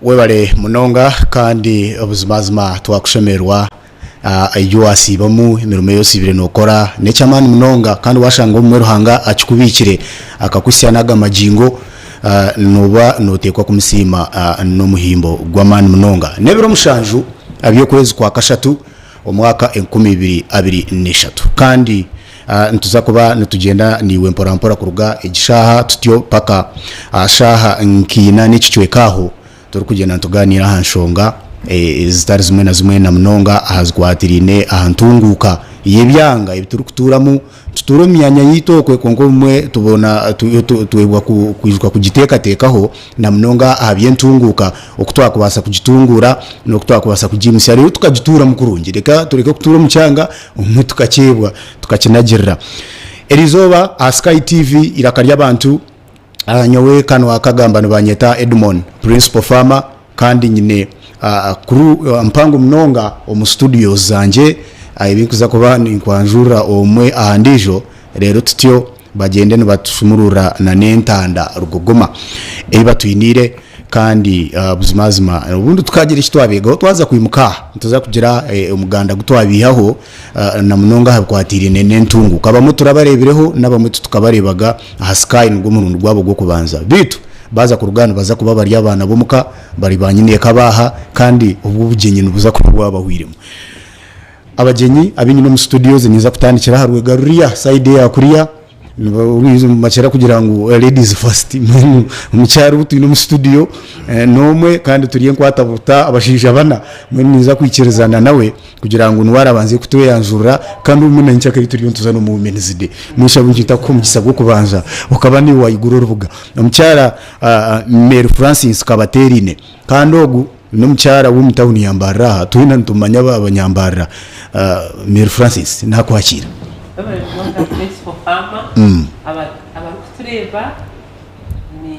webale munonga kandi obuzimazima twakushemerwa ayo asibamu emirimo yose ibire nokora nechamani munonga kandi washanga mu ruhanga akikubikire akakusyanaga majingo noba notekwa kumusima no muhimbo gw'amani munonga nebiro mushanju abiyo kwezi kwa kashatu omwaka 2023 kandi ntuza kuba nitugenda niwe mpora kuruga egishaha tutyo paka ashaha nkina n'ikicwekaho turi kugenda tuganira hanshonga zitari zimwe na zimwe na munonga ahazgwatirine ahantunguka yebyanga ibituri kuturamu tuturo myanya yitokwe kongo mwe tubona tuwebwa kwijwa kugiteka tekaho na munonga ahabyentunguka okutwakubasa kugitungura no kutwakubasa kujimusi ari tukagitura mukurungi reka tureke kutura mucyanga umwe tukakebwa tukakinagirira eizooba SkyTv irakarya abantu nyowe kanwa akagamba nibanyeta Edmond principal farmer kandi nyine kuru mpango mnonga omu studios zanje ibinkuza kuba nkwanjura omwe ahandijo rero tutyo bagende nibatusumurura na nentanda rugogoma batwinire kandi buzimazima ubundi tukagira ikitwabego twaza kwimuka tuza kugira umuganda gutwabihaho na munonga habwatirine nentungu kabamo turabarebireho nabamwe tukabarebaga aha Sky ngo murundu gwabo gwo kubanza bitu baza ku rugano baza kuba bari abana bomuka bari banyine kabaha kandi ubu bugenyi nubuza kuba bahwiremo abagenyi abini no mu studios niza kutandikira harwe garuriya side ya kuriya urizo machera kugira ngo ladies first mu cyaro butu no mu studio nomwe kandi turiye kwatabuta abashije bana mwe niza kwikirezana nawe kugira ngo nwara banze kutuwe yanjura kandi umuna ncyaka bituriyo tuzano mu menizide musha bunjita ko mugisabwo kubanza ukaba ni wayigura rubuga umucyara Mary Francis Kabaterine kandi ogu no mucyara w'umutawuni yambara tuhina ntumanya abanyambara Mary Francis nakwakira abakutureba ni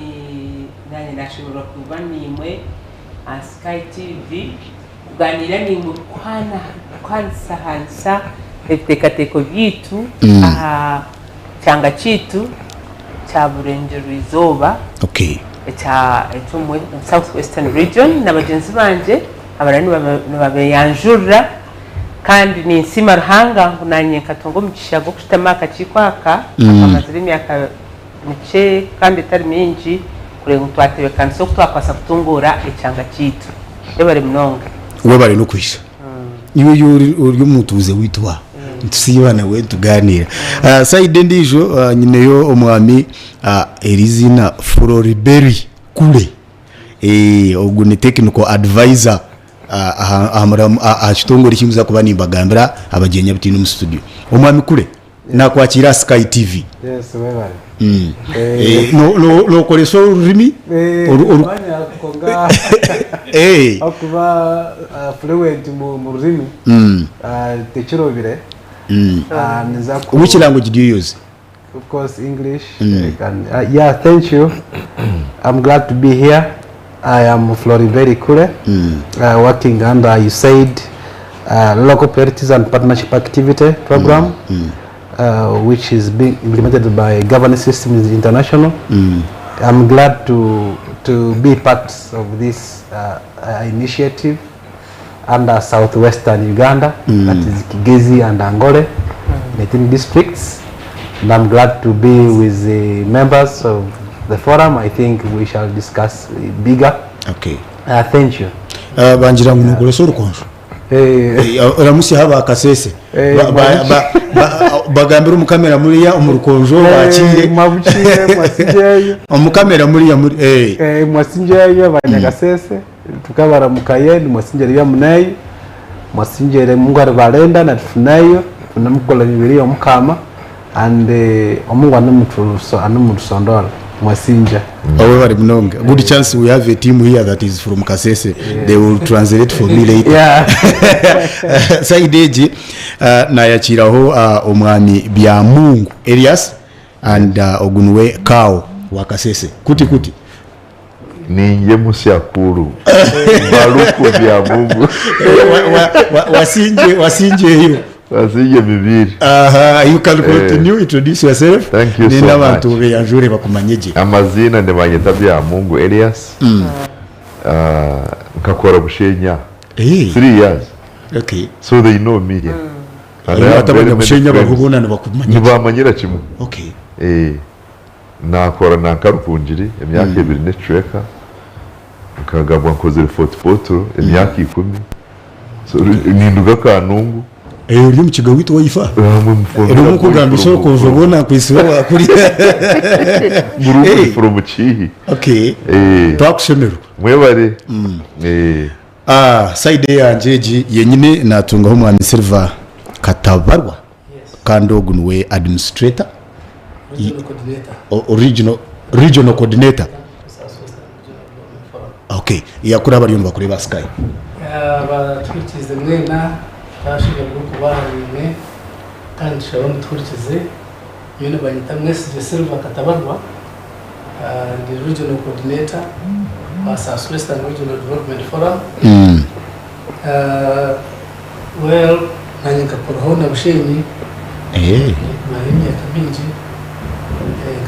nanye nashobora kuba nimwe SkyTv kuganira ni mu kwansa etekateko bitu aha cyanga citu cya burengyerwa eizooba okay etumwe South Western region nabagenzi banje abarani babeyanjura kandi ni nsima ruhanga ngunanye katongo mukishago kutamaka kikwaka amaziri myaka mice kandi tari minji kurenga twatebe kandi so twakwasa kutungura icyanga citu ebare mnonga webare no kwisha niwe uri mutuze witwa tusibana we tuganira side ndijo nyineyo omwami Erizina Floriberi kule ogune technical advisor achitongora ikinguza kuba nimbagambira abagenya bitino mu studio omwami kule nakwakira SkyTv yes webare no koleso rimi orwanya konga akuba fluent mu rurimi tekirobire niza ku which language do you use? Of course English. Yeah, thank you. I'm glad to be here. I am Floriberi Kule, working under USAID local priorities and partnership activity program, which is being implemented by Governance Systems International. I'm glad to be part of this initiative under southwestern Uganda, that is Kigezi and Angole, 18 districts. And I'm glad to be with the members of the forum. I think we shall discuss bigger. Okay. Thank you. Banjira munukule suru konjo. Ramusi haba akasese. Bagambira umukamera muri ya umurukonjo bakire. Mabukire mwasinjeyo. Umukamera muri ya muri mwasinjeyo abanyagasese. Tukabara mukayeni mwasinjere ya munayi. Mwasinjere mungwara balenda na tunayo. Tunamukola bibiri yo mukama. And omungwa n'umutusondola mwasinja awe bari munonga good chance we have a team here that is from Kasese. Yeah. They will translate for me later. Yeah. Saideji na yachiraho omwami bya Mungu Elias and ogunwe kao wa Kasese kuti ninje musiakuru baluko bya Mungu wasinje hiyo Wasije bibiri. You can continue, introduce yourself. Thank you so much. N'abantu beyanjure bakumanyeje. Amazina ndebanyeta bya Mungu Elias. nkakora bushenya Eh. 3 years Okay. so they know me yeah. Iyo atabanya bushenya bakubona bakumanya. ntibamanyira kimwe Okay. nakora nankarupunjiri emyaka 2 netreka nkagabwa nkoze foto emyaka 10 so ninduga kanungu Uri mu kigo wito wifa. Uri mu kugamba isoko uzobona kwisiba wakuri. Muri from Chihi. Okay. Twakushemerwa. Mwebare. Side yanjeji yenyine natungaho mwami Silva Katabarwa. Kandogu niwe administrator. Regional coordinator. Okay. Yakura bari yumva kuri ba Sky. Abatwikirize mwena bashiga kuba harime kandi shabona twurikize yone banyita mwese Silva Katabarwa the regional coordinator wa South Western Regional Development Forum. Well nanyika koroho na bushenyi mahimi ya kabinji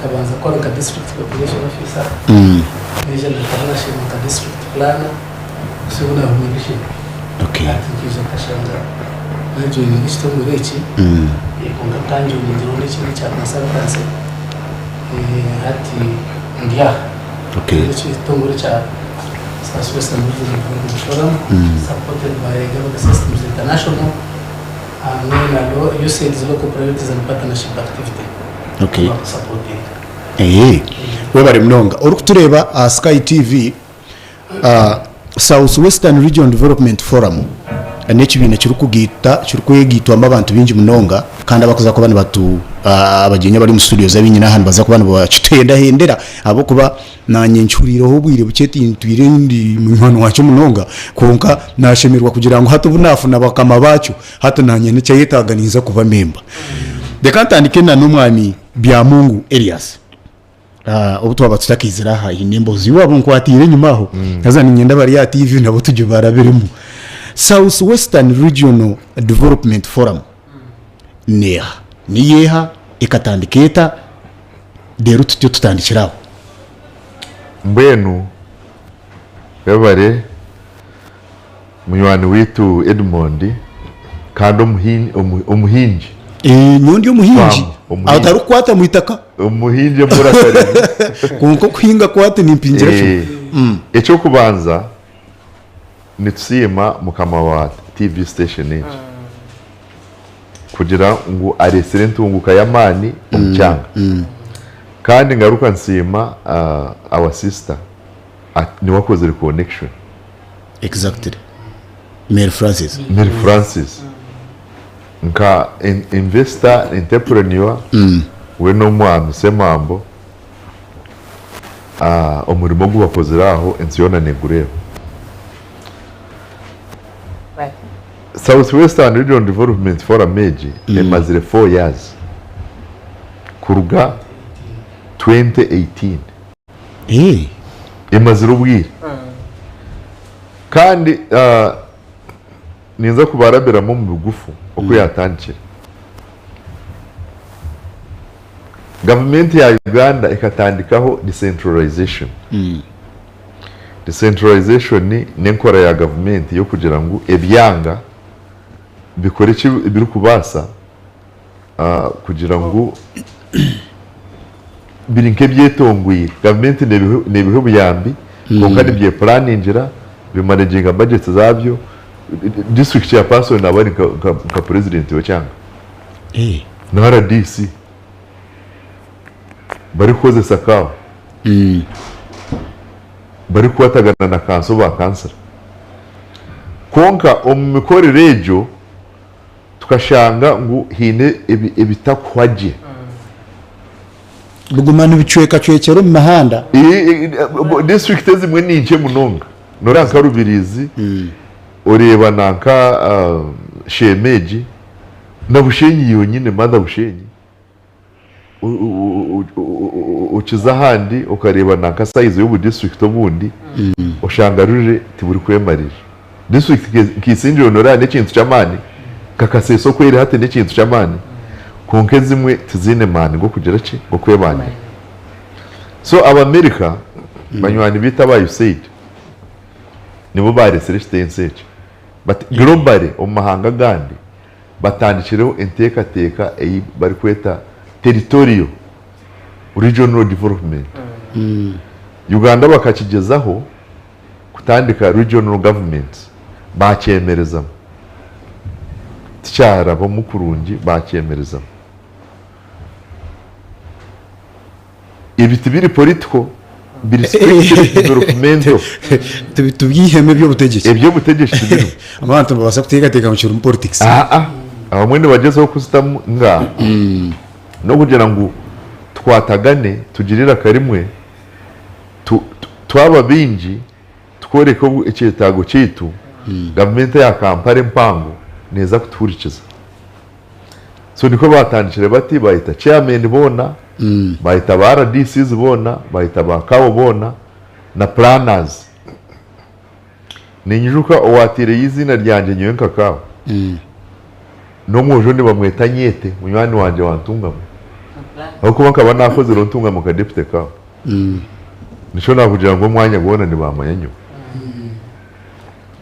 kabanza kwa ka district population officer regional international ka district planner sibuna humirishe. Okay. Atikiza kashanga najo ni isto murechi konga kanjo ni ndone chini cha consultancy hati ndia. Okay. Which is tongore cha South Western Regional Forum supported by Government Systems International and then you said local priorities and partnership activity. Okay. Supporting. We bari mnonga uri kutureba Sky TV South Western Region Development Forum n'ekibina kirukuyegitwamo abantu bingi munonga kandi abakoza ko bana batu abagenya bari mu studio zabinyina hano baza kubana bacitenda hendera abo kuba nanyencyuriro hobwire bucetintwire ndi mwana wacu munonga konka nashemerwa kugira ngo hato bunafu nabakama bacu hato nanyene cyayetaganiza kuba member de kantandike na numwami bya Mungu Elias obuto abatusakizira ha inembo ziwabo nkwatire nyumaho kazani nyenda bari ya TV nabo tujye baraberemo South Western Regional Development Forum niyeha ikatandiketa dero tutyo tutandikiraho mbenu yabare munywani witu Edmond kandi umuhinji nyondi umuhinji atari kwata muitaka umuhinji murakare kunko kuhinga kwate nimpingira echo kubanza nitsima mukama wa TV station age kugira ngo aresere ntunguka yamani umucyanga kandi ngaruka nsima our sister ni wakoze connection exactly Mary Francis nka investor entrepreneur we no mwana semambo umurimo gubakozeraho ensiyona negureba South Western Regional Development Forum meji emazire 4 years kuruga 2018 emazire ubwira kandi ninza kubarabiramo mu bigufu uko yatandikira government ya Uganda ikatandikaho decentralization decentralization ni nkora ya government yo kugira ngo ebyanga bikore biri kubasa kugira ngo birinke byetonguye government nebiho buyambi kokandi bye planingira bimanaginga budget zabyo district ya person nabari ka president wa cyanga na RDC bari koze sakawa bari kwatagana na kanso ba cancer konka omukore rejo tukashanga ngo hine ebitakwaje bugumana bicweka cwekero mu mahanda district zimwe ninje munonga noranka rubirizi ureba nanka shemeji na bushenyi yonyine manda bushenyi ukiza handi ukareba nanka size y'ubu district obundi ushanga ruje tiburi kwemarira district kisinje honorane n'ikintu cyamani kakaseso kwere hate n'ikintu cyamani konke zimwe tizine mani ngo kugira ki ngo kwebana so aba America banywani bita ba USAID nibo barese sitenseje but globally omahanga gandi batandikireho entekateka eyi bari kweta territorial regional development Uganda bakakigezaho kutandika regional governments bakyemereza ticyara bo mukurungi bakyemereza ibiti biri political biri developmental tubyiheme byo butegetsi ebyo butegetsi biri abantu babasa kutekateka mu cyuru politics abamwe ne bagezeho kuzitamu nga no kugira ngo twatagane tugirira karimwe twaba bingi tworeka icyetago cyitu government ya kampare mpango neza kuturikiza so niko batandikire bati bahita chairman bona bahita ba RDCs bona bahita ba kawo bona na planners ninjuka owatire yizina ryanje nyenka kawo no mwojo ni bamweta nyete munywani wanje wantungamo aho kuba nkaba nakoze rontunga mu kadepite kawo nisho nakugira ngo mwanya gubona ni bamanyanyo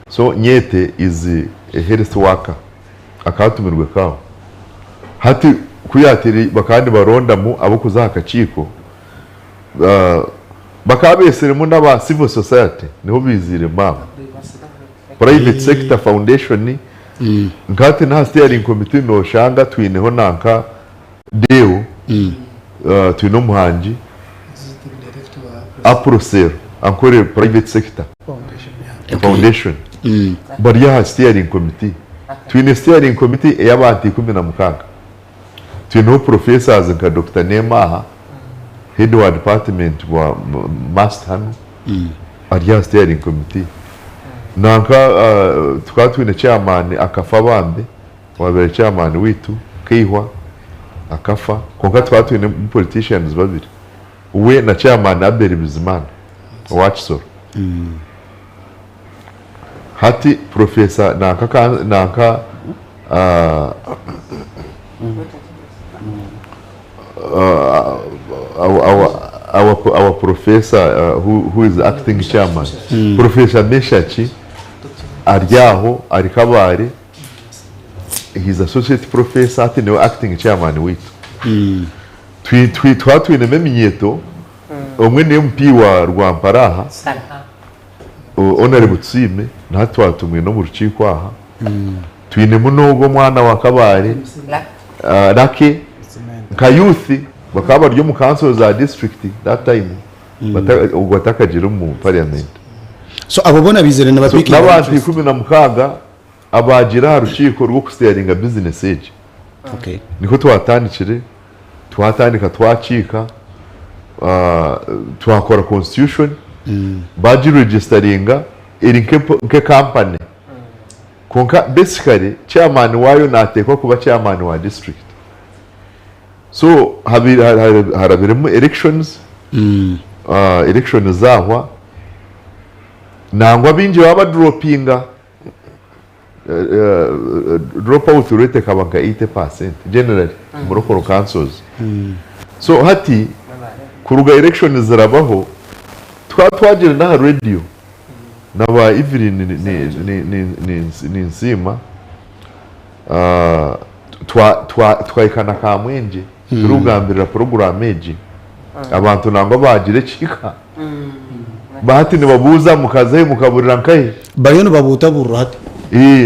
so nyete is a health worker akatumirwe kawo hati kuyatiri bakandi barondamu abo kuzaka ciko bakabeseremo n'aba civil society niho bizire mama private sector foundation ngati na steering committee no shanga twineho nanka deo twino muhanji aprocero ankore private sector foundation bari ya steering committee twine steering committee y'abantu 16 twino professors nka Dr. Nemaha head wa department wa master hano ari ya steering committee nanka twatwine chairman akafa bambe wabere chairman witu kihwa akafa konka twatwine politicians babiri we na chairman Abel Bizimana watchsor hati professor nanka our professor who is acting chairman Professor Meshachi aryaho arikabari he's associate professor ati no acting chairman witu twatwine meminyeto omwe ne MP wa Rwamparaha honorable Tsime natwatumwe no mu rukiko aha twine munogo mwana wa kabare rake nka youth bakaba ryo mu council za district that time batakajira mu parliament so abo bona bizere n'abapiki n'abantu 16 abagira rukiko rwo kusteeringa business age okay niko twatandika twacika twakora constitution baji registeringa iri nke company konka basically chairman wayo natekwa kuba chairman wa district so harabiremo elections elections zahwa nangwa binje baba droppinga drop out rate kabanga 80% generally mu local councils so hati kuruga elections zirabaho twagira na radio naba Evelyn ni nsima twayikana kamwenje turugambirira program eji abantu nangwa bagire chika bahati ni babuza mukaze mukaburira nkaye bayo babuta burati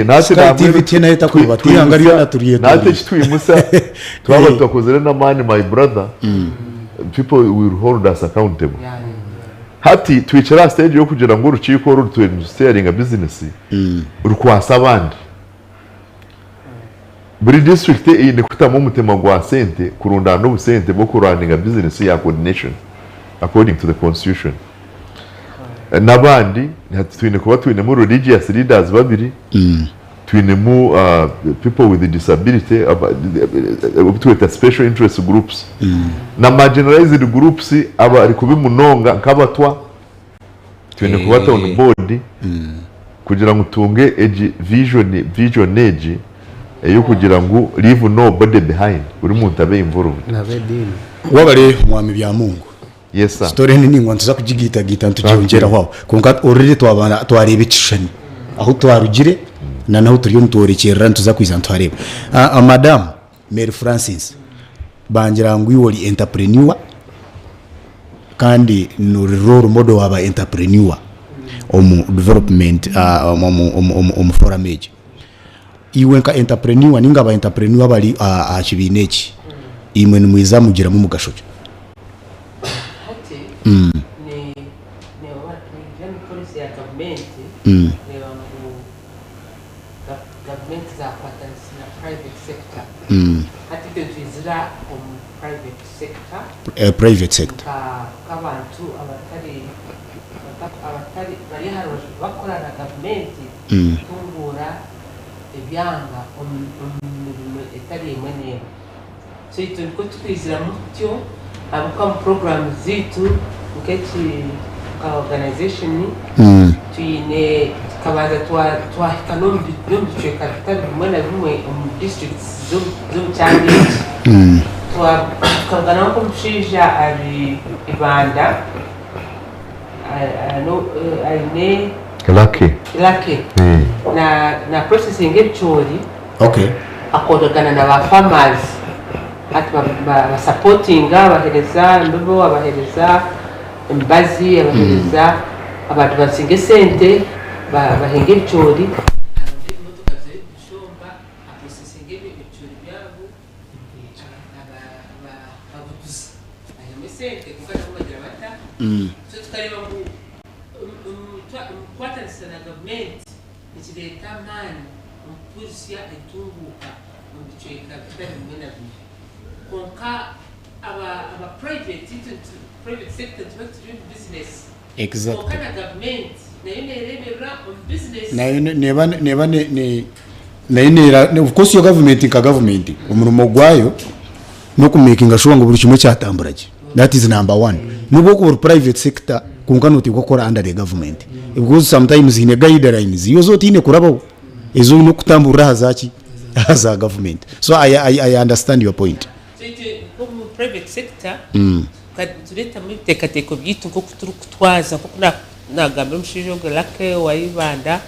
nasi SkyTv tena hita kubati angariyo naturiye nate kitwimusa twaba twakozere na man my brother people will hold us accountable hati twicara stage yo kugira ngo urukiko rutwensteeringa business urukwasa abandi buri district ine kutamo umutima gwa sente kurundana n'ubusente bwo kurandinga business ya coordination according to the constitution nabandi hati twine kuba twine mu religious leaders babiri twine mu people with disability with special interest groups na marginalized groups aba ari kubimunonga nkabatwa twine kuba on board kugira ngo tunge vision age yo kugira ngo leave nobody behind uri muntu abe involved wabare mwami bya Mungu yes sir story ni ngo ntuza kugigita ntujyongera ho kunka already twabana twareba ikishani aho twarugire na naho turiyo ntorekera ntuza kwiza ntwareba madam Mary Francis bangira ngo yori entrepreneur kandi no role model waba entrepreneur development foramage iwe nka entrepreneur ninga ba entrepreneur bali akibineki imwe nimwiza mugira mu mugashoje ne what ni policy ya government ne wangu government za patents na private sector hati tuzira private sector kabantu abatari bari haro bakora na government tungura ebyanga etari imwe so ituko twizira mutyo abakam program zitu uketi ka organization tuine kabaza twa economic cheka tari mwana bimwe districts zo cyane twa kagana ko mshija ari ibanda aine lake na processing echori okay akodagana na ba farmers ati ba supporting abahereza ndobo abahereza embazi abahereza abantu basinge sente bahenge echori so tukareba mu kwatanisa na government nikireta mani umpurisya etunguka mu biceka bitari mwena bibi konka aba private sector to business exactly konka na government nayo nerebera on business nayo of course your government nka government umurumo gwayo no kumakinga sure ngo buri kimwe cyatamburaje. That is number one. Nubo ku private sector kunkano uti gukora under the government. Because sometimes in a guidelines yozo tine kurabo ezo no kutambura hazaki as government. So I understand your point. So mu private sector kadureta mu tekateko byitu nko kutwaza nko nagamba mushijogo lake wayibanda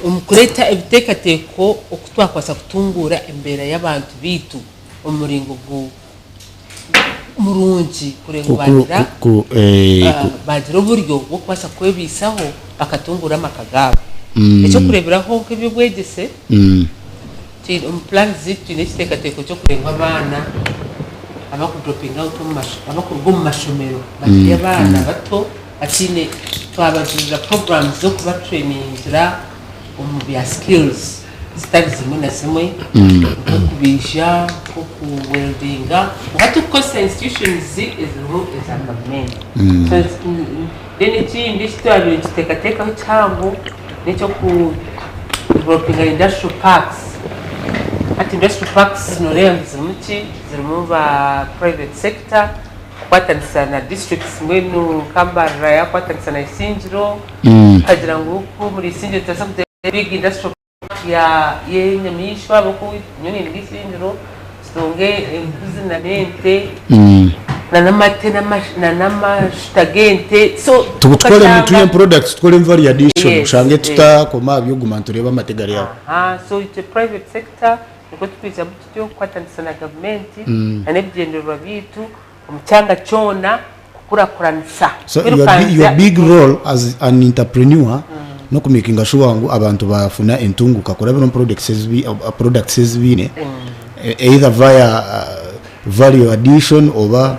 umukureta ibitekateko okutwakwasa kutungura embera y'abantu bitu umuringo murungi kurengubanira bagira uburyo bwo kwasa kwebisaho akatungura amakagabo icyo kureberaho nk'ibyo bwegese plan zitu n'kitekateko cyo kurenga abana abakudropinga abakurwa mu mashomero bagiye abana bato atine twabajurira programs zo kuba trainingira mu bya skills zitari zimwe na zimwe nko kubisha nko kuweldinga hatu cost institutions is a government so then ikindi kitwabiri kitekateka cyangwa nicyo ku developing industrial parks at industrial parks no renzi muki zirimo ba private sector kwatanisa na districts mwenu Kambara ya kwatanisa na Isinjiro hagira ngo uko muri Isinjiro tasa big industrial ya yenyamishwa bako nyoni ngisinjiro stonge embuzi na mente na namate na namashitagente so tukutwale nutrient products tukole mvari addition shange tutakoma byoguma tureba amategari yabo so it's a private sector niko twiza butyo kwatanisa na government anebyenderwa bitu umucyanga chona kukurakuranisa so your big role as an entrepreneur no kumakinga sure ngo abantu bafuna entunguka kora bino products bine either via value addition over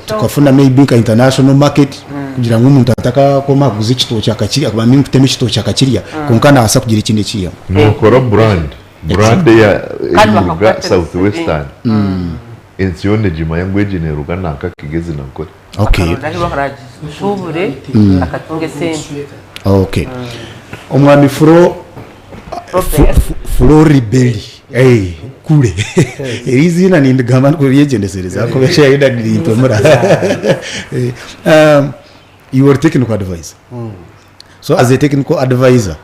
tukafuna maybe ka international market kugira ngo umuntu ataka koma guzi kito cyakakiri akaba mimi mfite kito cyakakiriya kunkana asa kugira ikindi kiyo no kora brand ya Ruga Southwestern insione jima yangu ejineruga nanka kigezi nankora okay ndaje bakaraje shubure akatunge sente okay omwami Floribeli kure izina ni ndagama ko yegendesereza ko besha yida nditomura you were technical advisor so as a technical advisor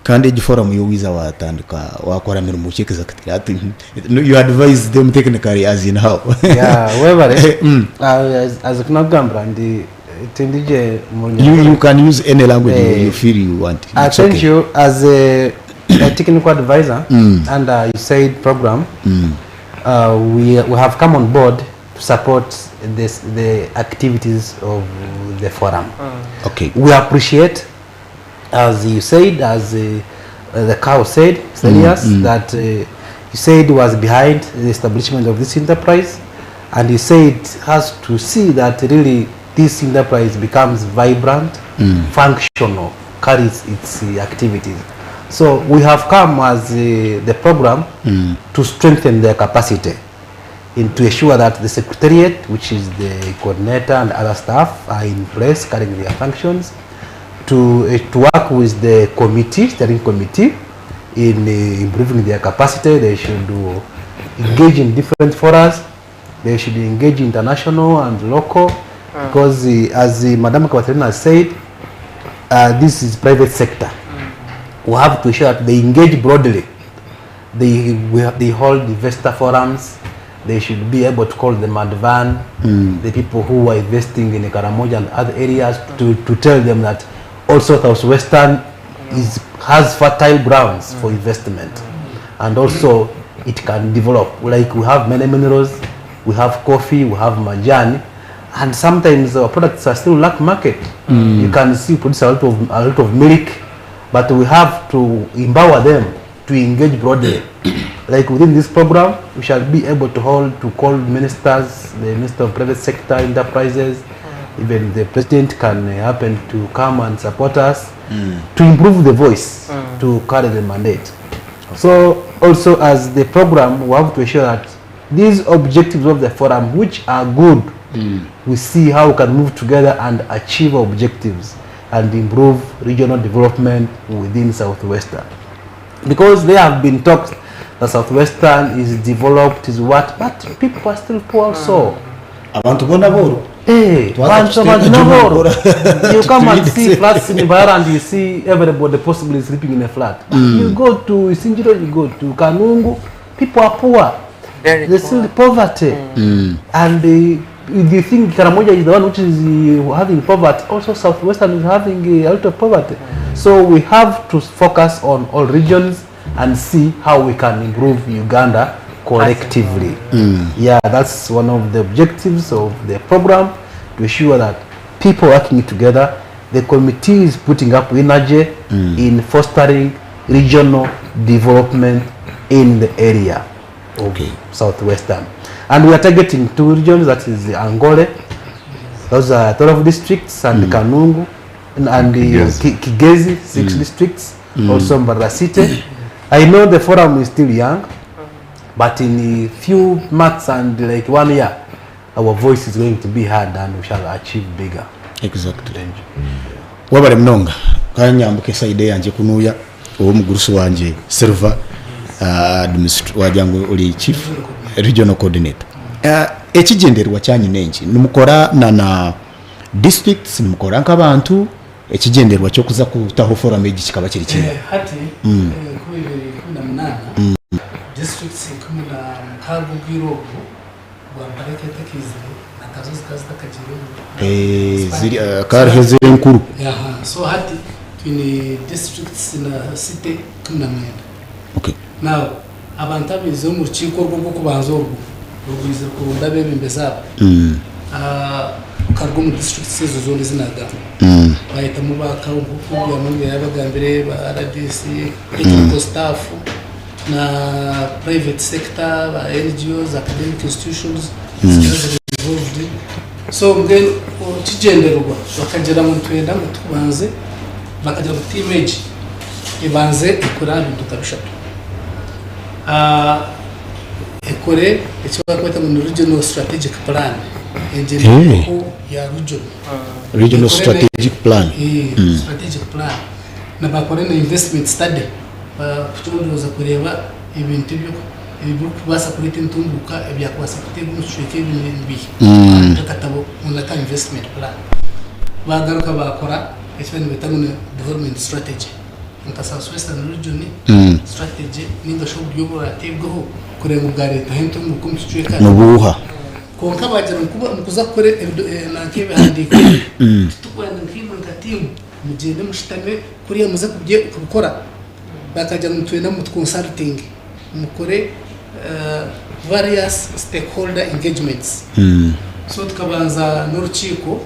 kandi igiforum yo wiza watandika wakora mirimo cyekeza ati you advise them technically as in how yeah webare as kunagambra ndi tindije you can use any language you feel you want. I thank you as a technical advisor and you said program we have come on board to support the activities of the forum. Okay, we appreciate, as you said, as the cow said, that you said was behind the establishment of this enterprise, and you said has to see that really this enterprise becomes vibrant, functional, carries its activities. So we have come as the program to strengthen their capacity and to ensure that the secretariat, which is the coordinator and other staff, are in place carrying their functions, to work with the committee, steering committee, in improving their capacity. They should engage in different forums. They should engage international and local, because as Madam Kawaterina said, this is private sector. We have to ensure that they engage broadly. They hold investor forums. They should be able to call them advan, the people who are investing in Karamoja and other areas, to tell them that also Southwestern has fertile grounds for investment, and also it can develop. Like we have many minerals, we have coffee, we have majani, and sometimes our products are still lack market. You can see produce a lot of milk, but we have to empower them to engage broadly. Like within this program, we shall be able to call ministers, the Minister of Private Sector Enterprises, even the President can happen to come and support us to improve the voice, to carry the mandate. So also as the program, we have to ensure that these objectives of the forum, which are good, we see how we can move together and achieve objectives and improve regional development within Southwestern. Because they have been talked that Southwestern is developed, is what, but people are still poor also. abantu bona boro You come and see flats in Ibara and you see everybody possibly sleeping in a flat. You go to Isinjiro, you go to Kanungu, people are poor. They still poverty. And if you think Karamoja is the one which is having poverty, also Southwestern is having a lot of poverty. So we have to focus on all regions and see how we can improve Uganda collectively. Yeah, that's one of the objectives of the program, to ensure that people working together, the committee is putting up energy in fostering regional development in the area of Southwestern. And we are targeting 2 regions, that is Angole, those are 12 districts, and Kanungu, and Kigezi, 6 districts, also Mbarara City. I know the forum is still young, but in a few months and like 1 year, our voice is going to be heard and we shall achieve bigger. Exactly. Wabare mnonga kanyambuke saide yanje kunuya uwo mugurusu wanje Silver wajangu uli chief regional coordinator. Ekigenderwa cyanyu nengi nimukora na districts, nimukora nk'abantu, ekigenderwa cyo kuza kutaho forum egi kikaba kiri kimwe hati kubibiri 18 districts kumuna Kago Girogo Bareke Takizire na Kazozi Kazita Kajiro karheze nkuru. So hati twini districts na city kunamenda. Okay. Now abantu abizo mu rukiko rwo kubanza urugwize ku ndabe mbezaba kargo mu districts zone zinaga bahita mu bakarungu ya mu yabagambire ba RDC technical staff na private sector ba NGOs, academic institutions involved. So mgen kigenderwa bakagera mu twenda ngo tubanze bakagera ku team age ibanze ikora bintu kabishatu ekore icyo bakwita mu regional strategic plan engineering ya regional strategic plan strategic plan na bakore na investment study kutubuza kureba ibintu byo kubasa kurita intumbuka ebyakwasa kutega umushweke ibintu ndakatabo unaka investment plan bagaruka bakora icyo bita development strategy nka South Western region strategy ninga sho byobo atebweho kurenga bwa leta hento mu kumutweka nubuha konka bagira kuza kore nankebe handika tukwenda nkimo nkatimu mugende mushitame kuriya muze kubikora bakajya mutwena mu consulting mukore various stakeholder engagements so tukabanza n'urukiko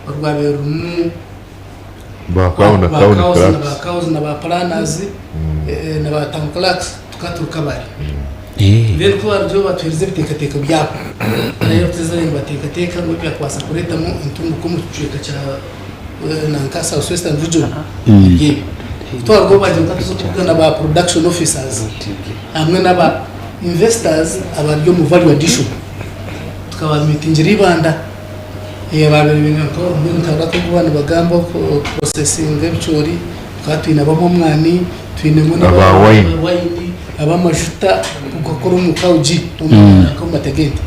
rwabera bakawuzi na ba planners na ba town clerks tukaturuka bari then ko arjo batwirize bitekateka byabo nayo tuzanye batekateka ngo byakwasa kuretamo intungu ko mu cyuka cya nanka South Western region ye twarwo baje kutuzukugana ba production officers hamwe n'aba investors abaryo mu value addition tukaba meeting ribanda babiri bintu nk'umuntu kubana bagamba processing ebicori twatwina bamomwani twinemo n'abawaini abamajuta ugakora umukauji ko mategeko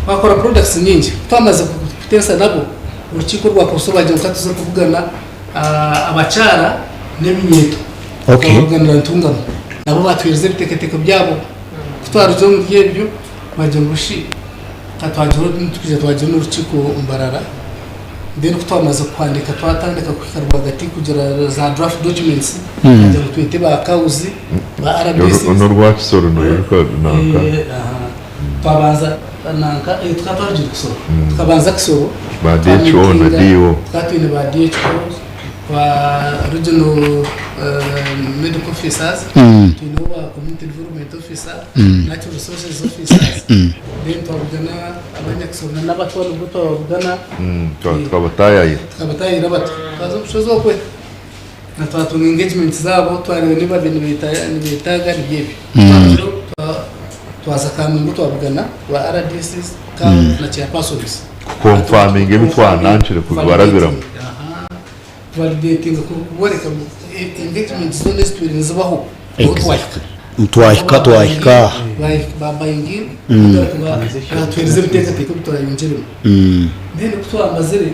bakora products nyingi twamaze kutensa nabo urukiko rwakosobaje mukatuza kuvugana abacara n'eminyeto kuvugana ntungano nabo batwirize biteketeko byabo kutwaruzo mu byebyo baje ngushi tatwajoro tukije twajoro n'urukiko umbarara then twamaze kwandika twatandika kwikarwa gati kugira za draft documents baje twite ba kauzi ba RBC no rwakisoro no naka twabanza nanka twatwarije kusoro tukabanza kusoro ba DHO na DO twatwine ba DHO wa regional medical officers twine wa community development officer natural resources officers then twabugana abanyakisoro n'abatwara ubuto babugana twabataye rabato kazo bushozo kwe na twatunga engagement zabo twariwe niba bintu bitaga ryebi twaza kamungu twabugana wa RDCs kam na chairpersons confirming ebitwananchire kubarazira validating kuboreka engagement zone zitwirinzabaho mtwahika baba ingi twirize bitekateka bitwayongeremo then twamazire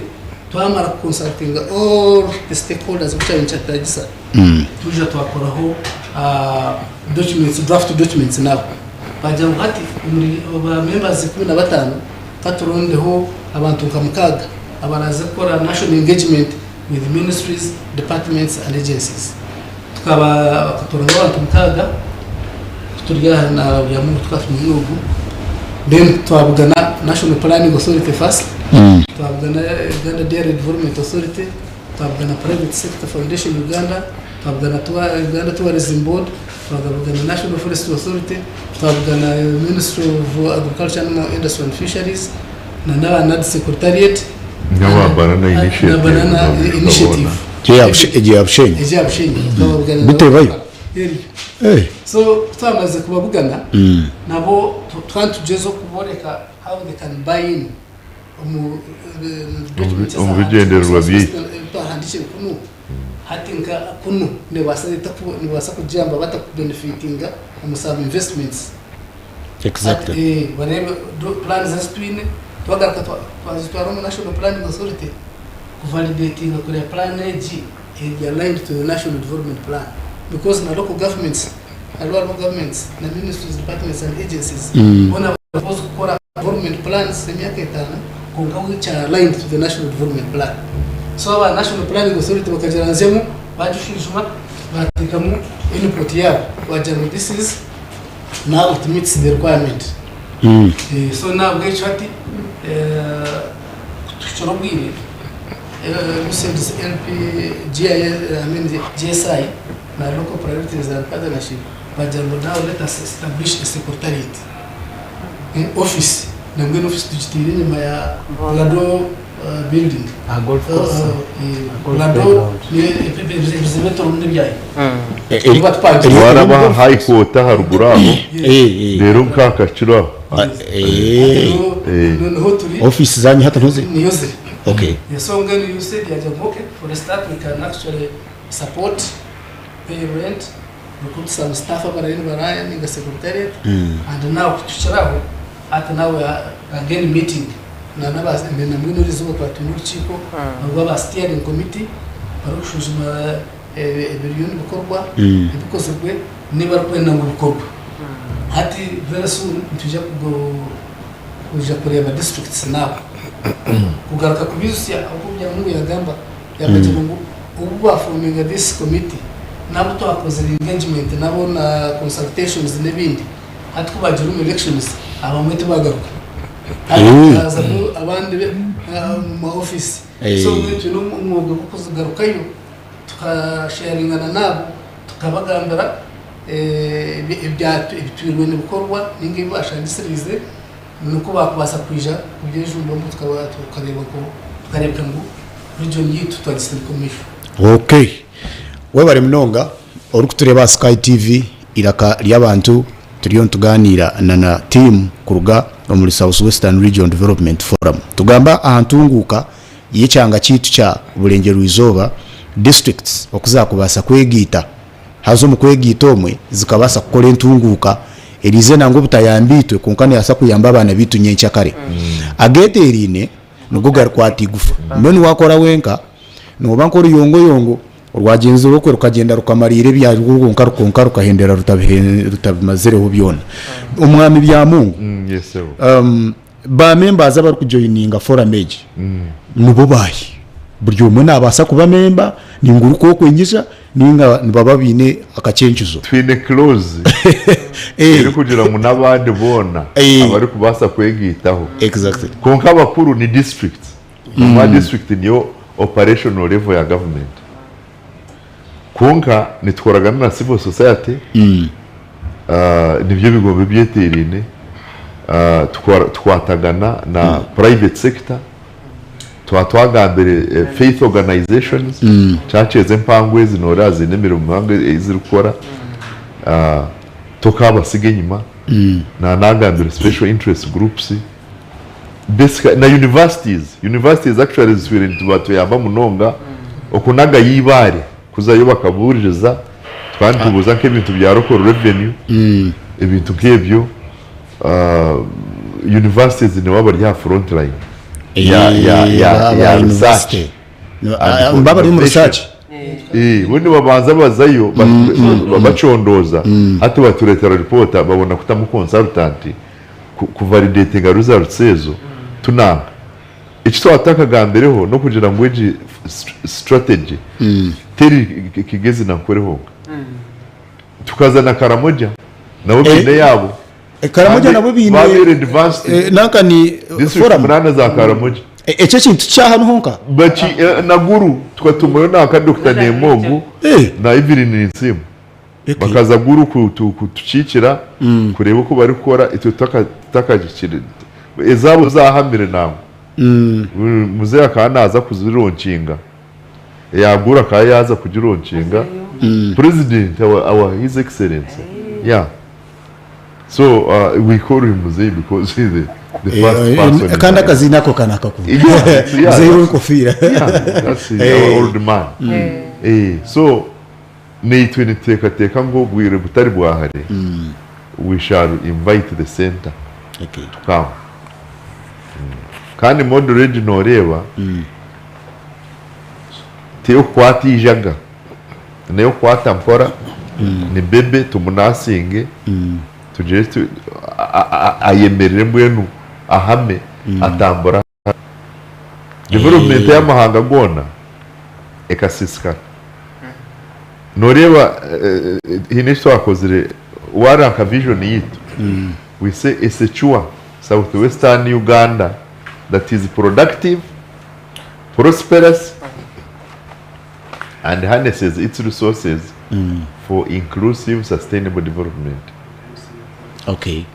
twamara consulting all the stakeholders ucyayinchatagiza tuje twakoraho documents draft documents nabo bajya hati muri aba members 15 katurondeho abantu nkamukaga abaraza kora national engagement with ministries, departments and agencies tukaba kutoronga abantu mutaga turya na ya mu twatumunugu then twabugana national planning authority first twabugana Uganda Dairy Development Authority twabugana private sector foundation Uganda twabugana Uganda Tourism Board twabugana National Forestry Authority twabugana Ministry of Agriculture, Animal Industry and Fisheries na NAD Secretariat na banana initiative bitebayo so twamaze kubabugana nabo twantujezo kuboreka how they can buy in bigenderwa byi handishe kuno hatinka kuno ne wasa kujamba bata benefitinga umusaba investments exactly whatever plans as twine twagaraka twazitwara mu National Planning Authority kuvalidating kuri plan AG aligned to the National Development Plan because na local governments na ministries, departments and agencies wana propose kora government plans semyaka itana konga which are aligned to the National Development Plan. So our National Planning Authority wakajiranzemo bajushishuma batikamu input yao wajana this is now it meets the requirement. So now get chati tuchorobwire Musendes LP GSI na local priorities and partnership bajalo now let us establish a secretariat in office na ngeno office tujitiri nyuma ya Lado building golf course Lado ni representative rundi byayi waraba high court haruguraho rero nkakaciro office zanyu hata ntuzi niyoze. Okay. So when you said okay, for the start we can actually support, pay rent, recruit some staff in the secretariat, and now we are again meeting. And then I'm going to resort to Chico, and we have a steering committee, ibiryo bikorwa ibikozwe niba kwenda ngo bikorwa hati very soon tujya kuja kureba districts nabo kugaruka kubisya uko byamungu yagamba yagagira ngo ubu baforminga this committee nabo twakoze engagement nabo na consultations n'ibindi hati kubagira elections abamwe tubagaruka abandi mu office so mwitu n'umwuga wo kuzigarukayo tukasharingana nabo tukabagambira ibitwirwe n'ibikorwa n'ingibi bashandisirize nuko bakubasa kwija kubyejumba mu tukareba ngo region yitu twagisaba commission. Okay, webare mnonga uri kutureba SkyTv iraka ry'abantu turiyo tuganira na team kuruga muri South Western Region Development Forum tugamba ahantunguka yicanga kitu cha burengyerwa eizooba districts okuzakubasa kwegita hazo mu kwegita omwe zikabasa kukora entunguka elize nango butayambitwe kunkane yasa kuyamba abana bitu nyencha kare agete erine nugugar kwati gufa mbeni wakora wenka no bankora yongo urwagenzo rukwe rukagenda rukamarire bya rukonka rukahendera rutabimazere byona umwami bya Mungu yes ba members abari kujoininga forum age nubo bayi buryo umwe nabasa kuba member ninguruko kwengisha ninga nibababine akacencuzo twine close iri kugira ngo nabandi bona abari kubasa kwegitaho exactly konka bakuru ni district ma district niyo operational level ya government konka nitworagana na civil society nibyo bigombe byeterine twatagana na private sector twagambere faith organizations churches empangwe zinora zinemero mwange izirukora tukabasige nyuma na nagambere special interest groups na universities actually ziswire ntibatu yamba munonga okunaga yibare kuzayo bakabuririza twandi tubuza nk'ibintu bya local revenue ibintu nk'ebyo universities ni wabari ya front line ya research mbabari mu research bundi babanza bazayo bacondoza hati baturetera report babona kutamu consultant ku validating results ezo tunanga iki twatakagambereho no kugira ngo eji strategy teri kigezi nakoreho tukazana Karamoja nabo bine yabo Karamoja nabo bine nanka ni forum murana za Karamoja ece kintu cyaha honka bachi na guru twatumoyo naka Dr. Nemogu na Evelyn Nsimu bakaza guru kutucikira kureba ko bari gukora ito takagikire ezabo zahamire nawe muze akanaza kuzironkinga yagura kayaza kugironkinga president our his excellency so we call him muze because he's the first person kanda kazi nako kanaka ku muze w'ikofira that's our old man so nitwe niteka ngo bwire butari bwahare we shall invite the center to come kandi moderate noreba teo kwatijaga neyo kwatampora ni bebe tumunasinge tujeste ayemerere mbwenu ahame atambora development y'amahanga gona ekasiska noreba hinesto akozire waranka vision yitu we say esechua southwestern Uganda that is productive, prosperous, and harnesses its resources for inclusive, sustainable development. Okay.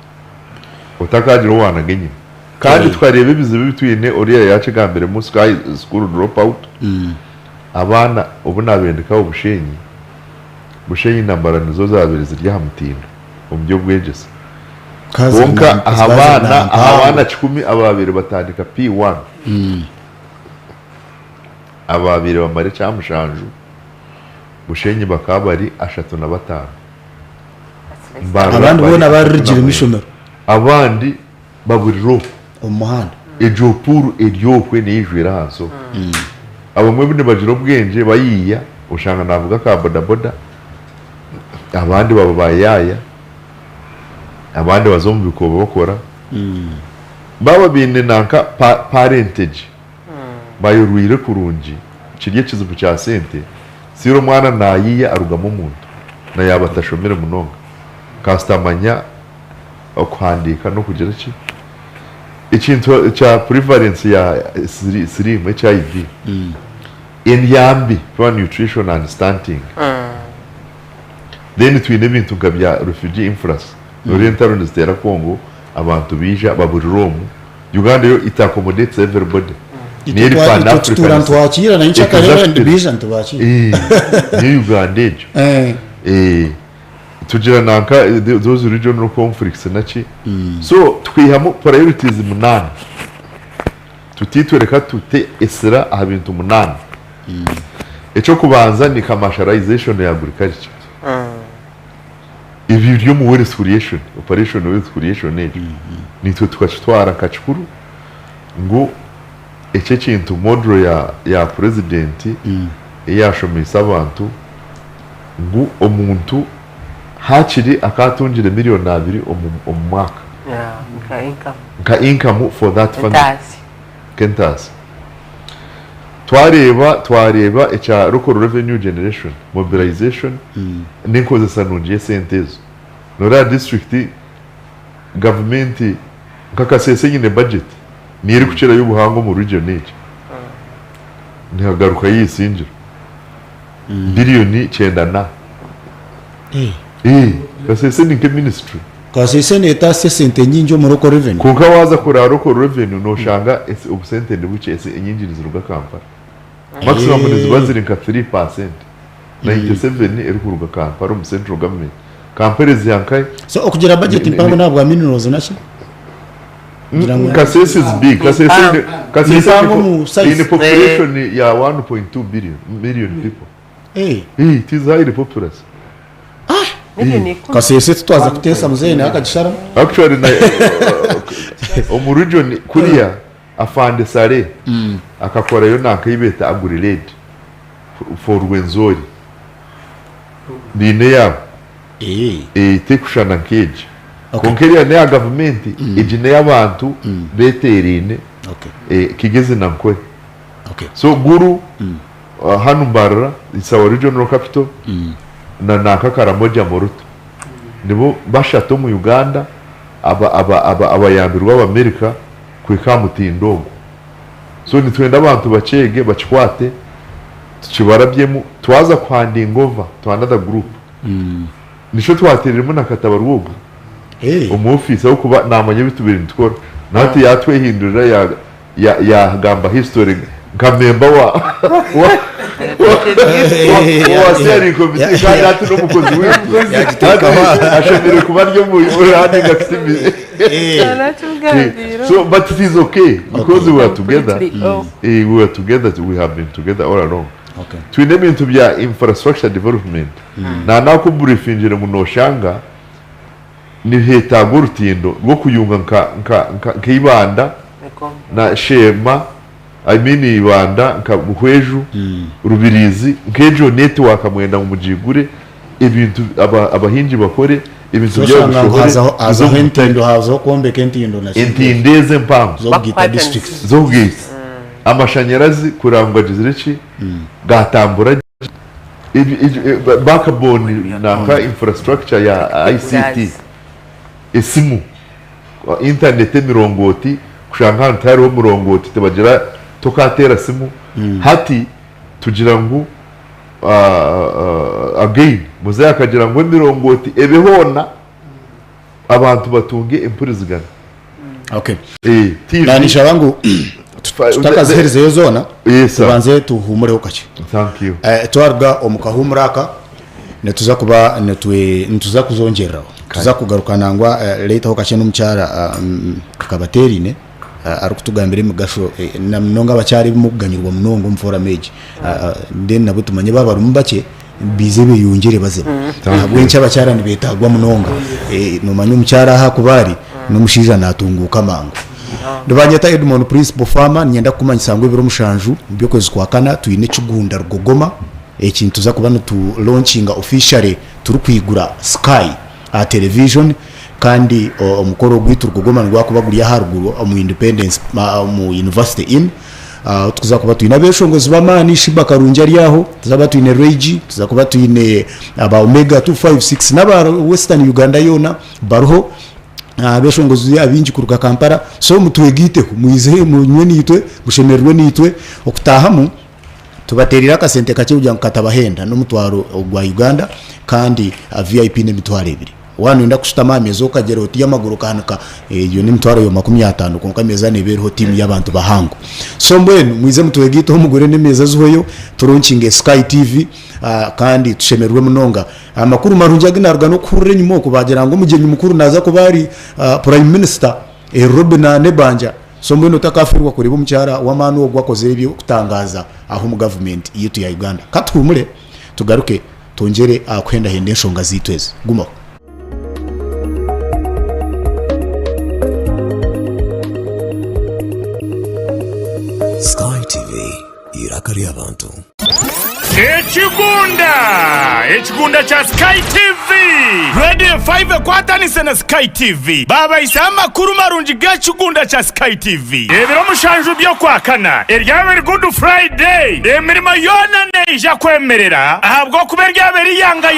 Utakajiro wana genye. Kandi twarebe ibizibu bitwine oriya yacigambere mu Sky School dropout. Abana ubuna bendeka ubushenyi nambara nizo zabiri zirya hamutindo. Umubyo bwegese. Wonka abana 10 ababiri batandika P1 ababiri bamare cyamushanju bushenyi bakabari 35 abandi bona barigire mishomero abandi baburiro umuhanda ejopuru eryokwe nijwira haso abamwe bune bajiro bwenje bayiya ushanga navuga ka bodaboda abandi baba bayaya abandi bazombi bikoba bakora baba bine nanka parentage bayoruire kurungi kirye kizibu cya sente siro mwana nayiya arugamo umuntu na yaba atashomere munonga kastamanya okwandika no kugira iki ikintu cha prevalence ya slim HIV in for nutrition and stunting then twine bintu ngabya refugee influx oriental ndestera Congo abantu bija baburiromu Uganda yo it accommodates everybody Neri pan Africa twakira na nchaka rero ndivision tubakira ni Uganda tugira nanka those regional conflicts nachi so twihamo priorities 8 tutitwereka tute esera abintu 8 echo kubanza ni commercialization ya agriculture ibi byo mu wealth creation operation wealth creation nitwe twashitwara kachukuru ngo eche kintu model ya president yashomisa abantu ngo omuntu hakiri akatungire miliyoni 2 omwaka nka income for that family kentas twareba echa local revenue generation mobilization n'inkozesa nungiye sentezo nora district government nkakasese nyine budget niri kucira y'ubuhango mu region n'iki ntihagaruka yisinjira billioni 9 na kasese ni ke ministry kasese neta sente nyinjo mu local revenue kuka waza kora local revenue no shanga obsente ndibuce ese inyinjirizo ruga Kampala maximum ni zibaziri nka 3% 97 eri kuruga Kampala mu central government Kampala ziyankai so okugira budget impamvu nabwo aminurozo naki kasese is big kasese in population ya 1.2 million people it is highly populous kasese twaza kutesa muzene akagishara actually na region kuriya afande sare akakora yo nakayibeta agurilate for Rwenzori bine ya tekushana keje konkeria ne government ejine y'abantu beterine kigeze nankwe so guru hanu barra is our regional capital na nakakara moja moruto nibo bashato mu Uganda abayambirwa b'Amerika kwikamutindogo so nitwenda abantu bacege bachikwate tukibarabyemu twaza kwandingova to another group nisho twatereremo nakatabarugo mu office aho kuba namanye bitubiri ntworo nati yatwehindurira ya gamba history nkamemba wa waseri komite kandi ati no mukozi w'umukozi ashobora kuba ryo mu urande gakisimi so but it is okay because we are together we have been together all along twineme into bya infrastructure development na nako briefingire mu noshanga ni heta gurutindo rwo kuyunga nka kibanda na shema ibanda nka buhweju rubirizi nkejo network amwenda mu mujigure ibintu abahinji bakore ibintu byo gushoboza azo hentindo hazo kombe kentindo na intindeze mpamvu zo gita districts zo gita amashanyarazi kurangwa jiziriki gatambura backbone naka infrastructure ya ICT esimu internet mirongoti kushanga ntari wo murongoti tebagira tokatera simu hati tugira ngo again muze akagira ngo mirongoti ebehona abantu batunge impurizigana nanisha bangu tutakazihereze yo zona tubanze tuhumureho kake thank you twarga omukahumuraka netuza kuba netuza kuzongereraho tuza kugaruka nangwa leta ho kake n'umucyara kabaterine arukutugambira mugasho na mnonga bacyari bimuganyirwa munongo mfora meje then nabo tumanye babarumu bake bize biyungire baze ntabwo nca bacyara ni betagwa munonga no manyu umucyara ha kubari n'umushija natunguka mango ndubanyeta Edmond Principal Farmer nyenda kumanya sangwe biro mushanju byo kwezi kwa kana tuyine kigunda rugogoma ekintu tuza kuba tu launching officially turi kwigura Sky television kandi omukoro gwitu rugogoma rwakubaguriya haruguru mu Independence mu University in tuza kuba tuyina beshongozi bamani shiba karunja ryaho tuzaba tuyine Regi tuzakuba tuyine aba Omega 256 n'aba Western Uganda yona baruho beshongozi abinji kuruka Kampala so mutwegite muize munywe nitwe gushemerwe nitwe okutahamu tubaterira kasente kake ujya katabahenda no mutwaro gwa Uganda kandi VIP ne mitwaro 2 wanu nda kushitama amezo kagero oti yamaguru kanaka iyo ni mtwaro yo 50 konka meza nebereho team y'abantu bahango so mbwenu mwize mutwegito umugore nemeza zuhoyo turonchinge SkyTv kandi tushemerwe munonga amakuru marunja ginarga no kurure nyimo kubagira ngo mugenyi mukuru naza ko bari prime minister Robina Nebanja so mbwenu takafirwa kureba umucyara w'amanu ogwakoze ibyo kutangaza aho mu government yitu ya Uganda katwumure tugaruke tongere akwenda hende nshonga zitweze guma SkyTv irakari abantu Ekigunda cha SkyTV Radio 5 kwatanise na SkyTV baba isama kuru marunji g'ekigunda cha SkyTV ebiro mushanju byo kwakana eryabere Good Friday emirimo yona neija kwemerera ahabwo kuberya yanga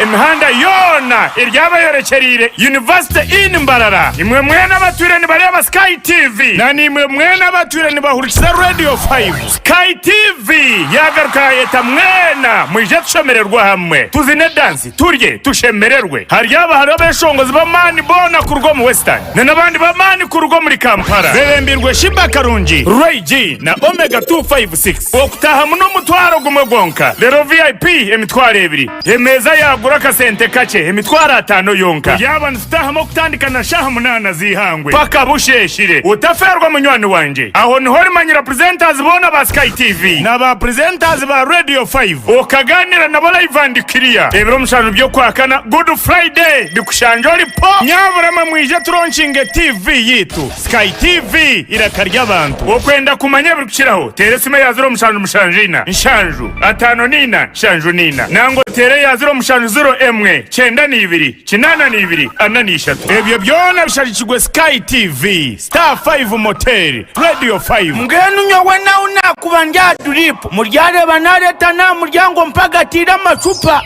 imihanda yona eryabayorekerire University in Mbarara imwe mwena batureni bari aba SkyTV na nimwe mwena batureni bahurikira Radio 5 SkyTV yagaruka yeta mwena mwije tushemererwa hamwe tuzine dance turye tushemererwe haryaba haro beshongozi bamani bona kurwo mu Western n'abandi bamani kurwo muri Kampala berembirwe Shimba Karungi Regi na Omega 256 okutaha muno mutwaro gumwe gonka rero VIP emitwaro 2 emeza yagura kasente kake emitwaro 5 yonka yaba nsitahamo kutandika na shaha 8 zihangwe paka busheshire utaferwa munywani wanje aho niho rimanyira presenters bona ba SkyTV na ba presenters ba Radio 5 okaganira nabo live and clear ebiro mushanu byo kwakana Good Friday bikushanjori po nyaburama mwije turonchinge TV yitu SkyTV irakarya abantu okwenda kumanya bikiraho teresime ya 0 mushanu mushanjina nshanju 5 nina nshanju nina nango tere ya 0 mushanu 0 emwe 9 2 8 2 4 ebyo byona bishajikigwe SkyTV Star 5 Motel Radio 5 ngenu nyowe na unakubanja drip muryare banareta na muryango mpagatira amacupa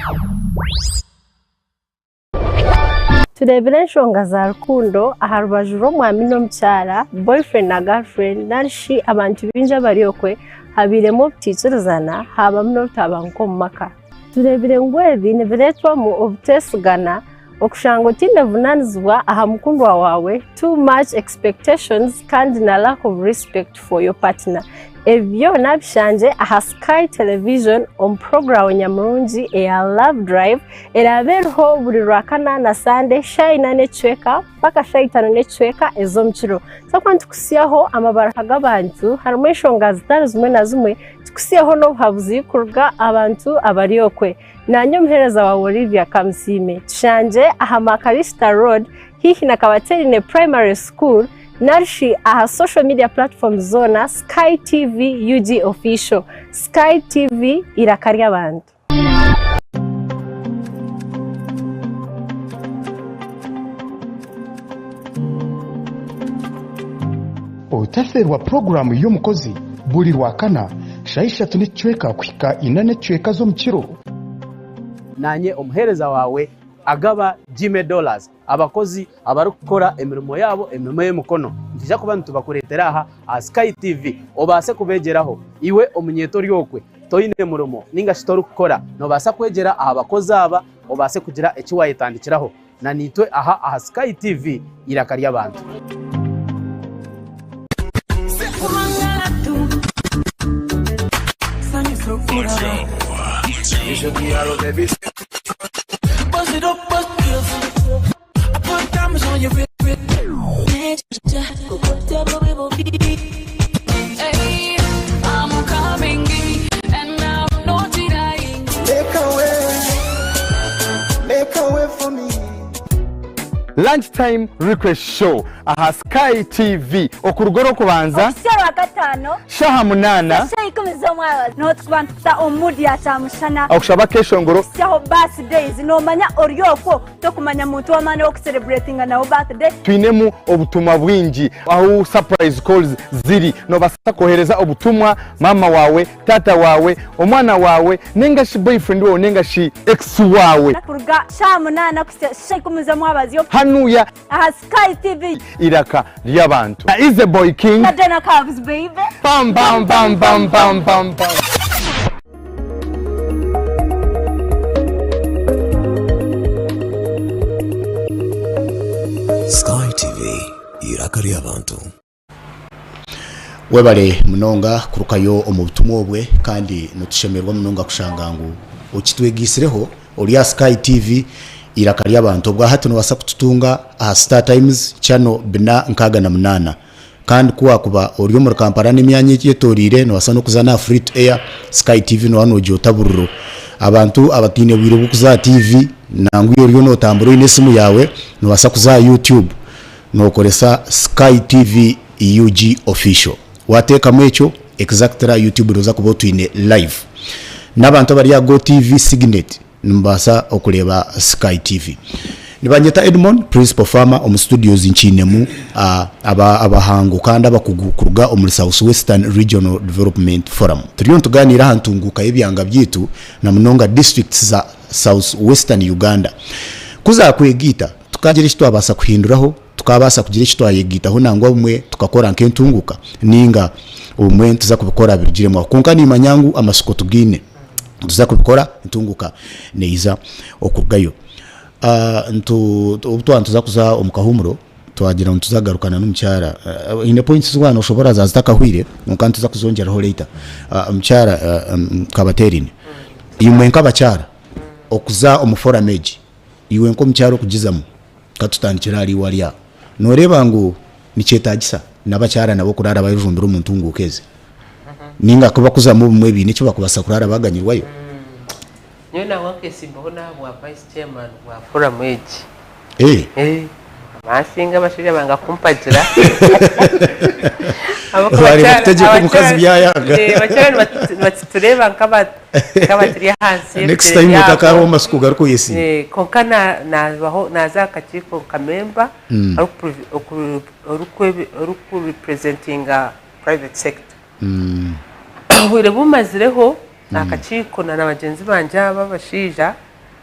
turebere nshonga za rukundo aharubajuro mwami no mcyara boyfriend na girlfriend narishi abantu binja bariyokwe habiremo butitsuzana haba mno tabanko maka turebere ngwebi neveretwa mu obutesugana okushango tinde vunanizwa aha mukundwa wawe too much expectations kandi na lack of respect for your partner ebyo nabishanje aha Sky Television on program nyamurungi ya Love Drive eraberho buri rwakana na Sunday shayina necweka paka shayitano necweka ezo mchiro so kwantu kusiyaho amabaraka g'abantu harimo ishonga zitari zimwe na zimwe tukusiyaho no habuzi kurga abantu abariyokwe nanyo mhereza wa Olivia Kamsime tushanje aha Makarista Road hihi na Kabaterine Primary School narishi aha social media platform zona SkyTV UG official SkyTV irakarya abantu otaferwa programu y'omukozi buli rwakana shaisha tunicweka kwika inane cweka zo mukiro nanye omuhereza wawe agaba $10 abakozi abarukora emirimo yabo emirimo y'emukono ndija kuba ntubakuretera aha SkyTV obase kubegeraho iwe omunyeto ryokwe toyine murumo ninga shitoru kukora no basa kwegera aha bakozi aba obase kugira ekiwayitandikiraho na nitwe aha SkyTV irakarya abantu lunchtime request show aha SkyTv okurugoro kubanza Sera gatano shaha munana shayikumiza mwabazi no twantsa omudi ya chamushana okushaba keshongoro syaho birthdays no manya oryoko to kumanya muntu wa mane okcelebrating na birthday twinemu obutumwa bwingi aho surprise calls ziri no basa kohereza obutumwa mama wawe tata wawe omwana wawe nenga shi boyfriend wawe nenga shi ex wawe kurga shamunana shayikumiza mwabazi hanuya aha SkyTv iraka lyabantu is the boy king Adena Cubs baby bam bam bam bam bam bam bam SkyTv iraka lyabantu webale munonga kurukayo omubutumwa obwe kandi notushemerwa munonga kushanga ngu okitwegisireho oli SkyTv iraka lyabantu bwa hatu nobasa kututunga aha Star Times channel bina nkaga na munana kandi kuba oriyo muri Kampala n'imyanya yetorire nobasa no kuzana free air SkyTv no hano jotabururo abantu abatine bwire bukuza TV nangu yoriyo no tamburo inesimu yawe nobasa kuza YouTube no koresa SkyTV UG official wateka mwecho exactly YouTube roza kuba twine live n'abantu bari ya Go TV Signet mbasa okuleba SkyTV nibanyeta Edmond principal farmer omu studios inchinemu abahango kandi abakugukuruga omu South Western Regional Development Forum turiyo tuganira hantunguka ebyanga byitu na munonga districts za South Western Uganda kuza kwegita tukagira ishito abasa kuhinduraho tukabasa kugira ishito ayegita ho nangwa bumwe tukakora nkentunguka ninga umwe tuza kubikora birigire mu konkani manyangu amasuko tugine tuza kubikora ntunguka neiza okugayo ubutwana tuza kuza omukahumuro twagira ntuzagarukana n'umucyara ine points zwana ushobora zazitakahwire kandi tuza kuzongeraho later umucyara kabaterine imwe nkabacyara okuza omufora meji iwe nko mucyaro kugizamo katutandikira ali waliya noreba ngo nicyetagisa nabacyara nabo kurara bajumbira umuntu ngukeze ninga kuba kuza mu bumwe bine cyo bakubasa kurara baganyirwayo nyona wake simbona wa vice chairman wa forum age masinga bashirya banga kumpagira bari bategeko mukazi byayaga bacyane batitureba kabatiriya hansi next time utakaro masuku garuko yesi konkana nabaho nazakakiko kamemba oruku representing private sector wire bumazireho nakachiko na bagenzi banje babashija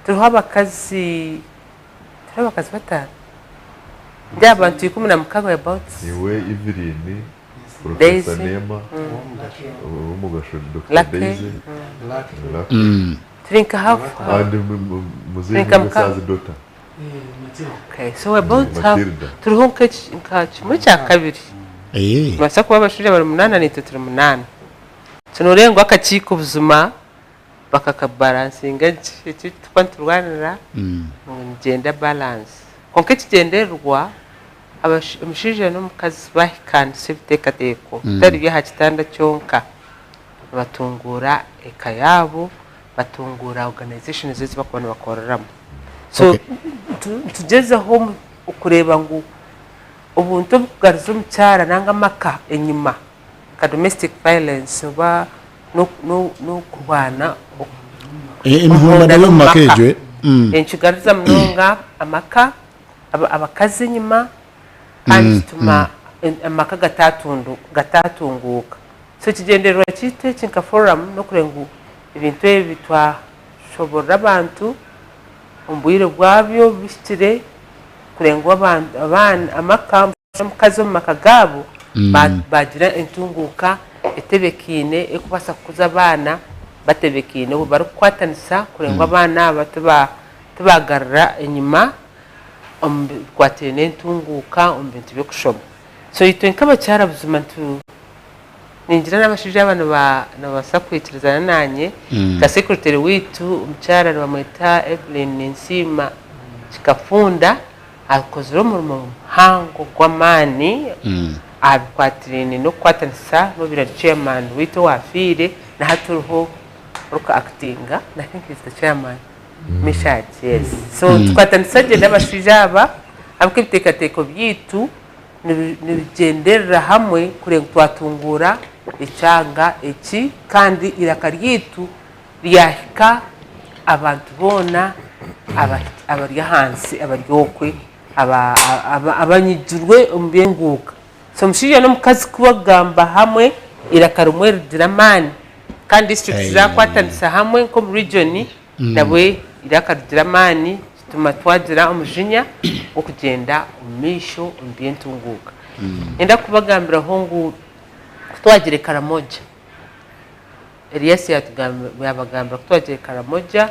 turiho abakazi batanu ndabantu 10 about iwe Ivirini Professor Nema umugasho Dr. Daisy Trinka half and muzeyi musaza Dr. Okay, so about half turiho nkachimwe cya kabiri basa kuba abashije bari 8 ni 8 tunorengo akachiko buzuma bakakabalansinga cyo twanturwanira ngenda balance konketi genderwa abashije no mukazi bahikana sivtekateko tari bya hakitanda cyonka batungura ekayabo batungura organization zizi bakona bakoreramo so tugeze home ukureba ngo ubuntu bwarizo mucyara nanga maka enyuma ka domestic violence ba no kurwana imihunda nayo makejwe enchigariza mnonga amaka abakazi nyuma kandi tuma amaka gatatunguka so kigenderwa kite kinka forum no kurengu ibintu bitwa shobora abantu umbwire bwabyo bistire kurengu abantu abana amaka mukazi mu makagabo bagira entunguka etebekine ekubasa kuza abana batebekine bari kwatanisa kurenga abana batubagarra enyuma kwatene ntunguka umbintu byo kushoba so itwenka bacyara buzima tu ningira n'abashije abana nabasa kwitirizana nanye ka secretary witu umucyara bamwita Evelyn Nsima kikafunda akozero mu hango gwamani abikwatirine no kwatanisa no bira chairman witu wafire na haturuho ruka actinga I think is the chairman Mishat yes so twatanisa je n'abashijaba habwo ibiteekateeko byaitu nibigenderera hamwe kurenga twatungura ekyanga eki kandi iraka ryaitu ryahika abantu boona abari ahansi abari okwe abanyigirwe omu byenguuka so omushaija n'omukazi kubagamba hamwe iraka rimwe rigira amaani kandi district zakwatanisa hamwe nk'omu region nabwe iraka rigira amaani kituma twagira omujinya gw'okugyenda omu maisho omu byentunguuka enda kubagambiraho ngu kutwagira karamoja Elias yabagambira kutwagira karamoja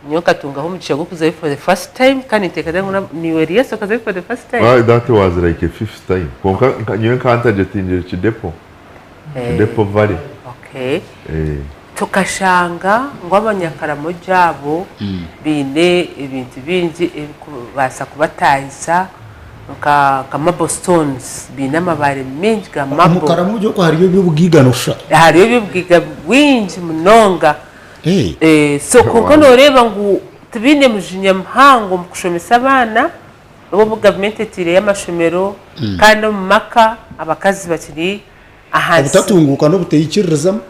nyo katungaho omugisha gw'okuzayo for the first time kandi nteekeza ngu niwe Elias okazayo for the first time. That was like a fifth time konka nyo nkantagetingire kidepo valley. Okay. Tukashanga ngo abanyakaramoja abo bine ebintu bingi ebikubaasa kubatahisa nka marble stones bine amabare mengi ga marble. Mukaramoja ko hariyo by'obugiga nosha. Hariyo by'obugiga bwingi munonga. So konka noreba ngu tubine mujinya muhango mu kushomesa abana bo gavumenti etire y'amashomero kandi mu maka abakazi bakiri ahansi abutatunguka no buteyikirizamu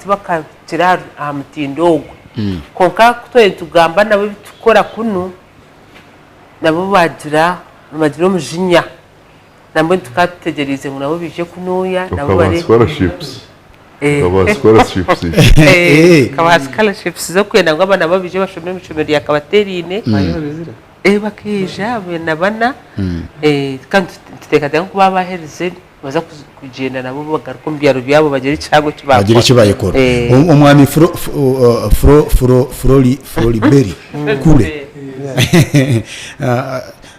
tubakakira aha mutindo ogwo konka kutwe tugamba nabo bitukora kuno nabo bagira omujinya nabo tukategereze ngo nabo bije kunoya nabo bari scholarships scholarships zo kwenda ngo abana babo bije bashomera emishomero yakabaterine bakija bena bana kandi tutekateka kuba bahereze baza kugenda nabo bagaruka mu byaro byabo bagira icyago kibayekora umwami Floriberi kule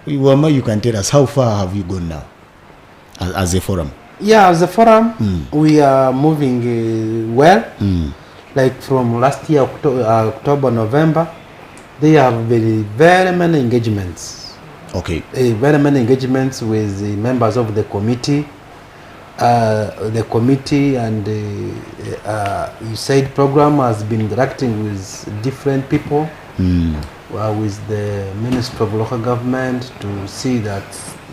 you can tell us how far have you gone now as a forum? Yeah, as a forum, we are moving well. Like from last year, October, November, they have very many engagements. Okay. Very many engagements with the members of the committee. The committee and the USAID program has been interacting with different people, with the Ministry of Local Government to see that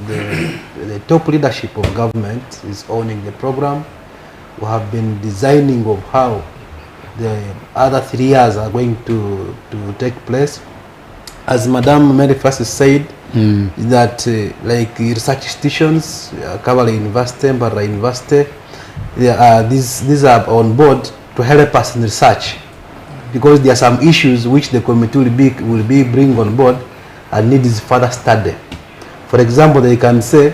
the top leadership of government is owning the program. We have been designing of how the other 3 years are going to take place. As Madam Mary Francis said, that like research institutions, Kavala University, Mbara University, these are on board to help us in research, because there are some issues which the committee will be bring on board and needs further study. For example, they can say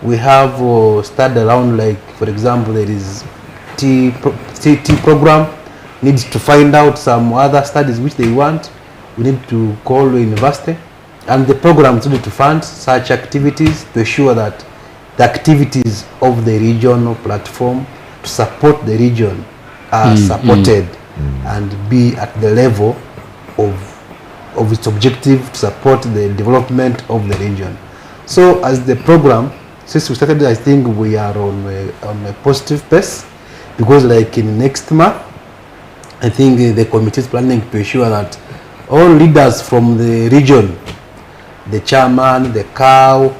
we have study around, like for example, there is T program needs to find out some other studies which they want. We need to call the university, and the programs need to fund such activities to ensure that the activities of the regional platform to support the region are supported and be at the level of its objective to support the development of the region. So as the program, since we started, I think we are on a positive pace, because like in next month, I think the committee is planning to ensure that all leaders from the region, the chairman, the cow,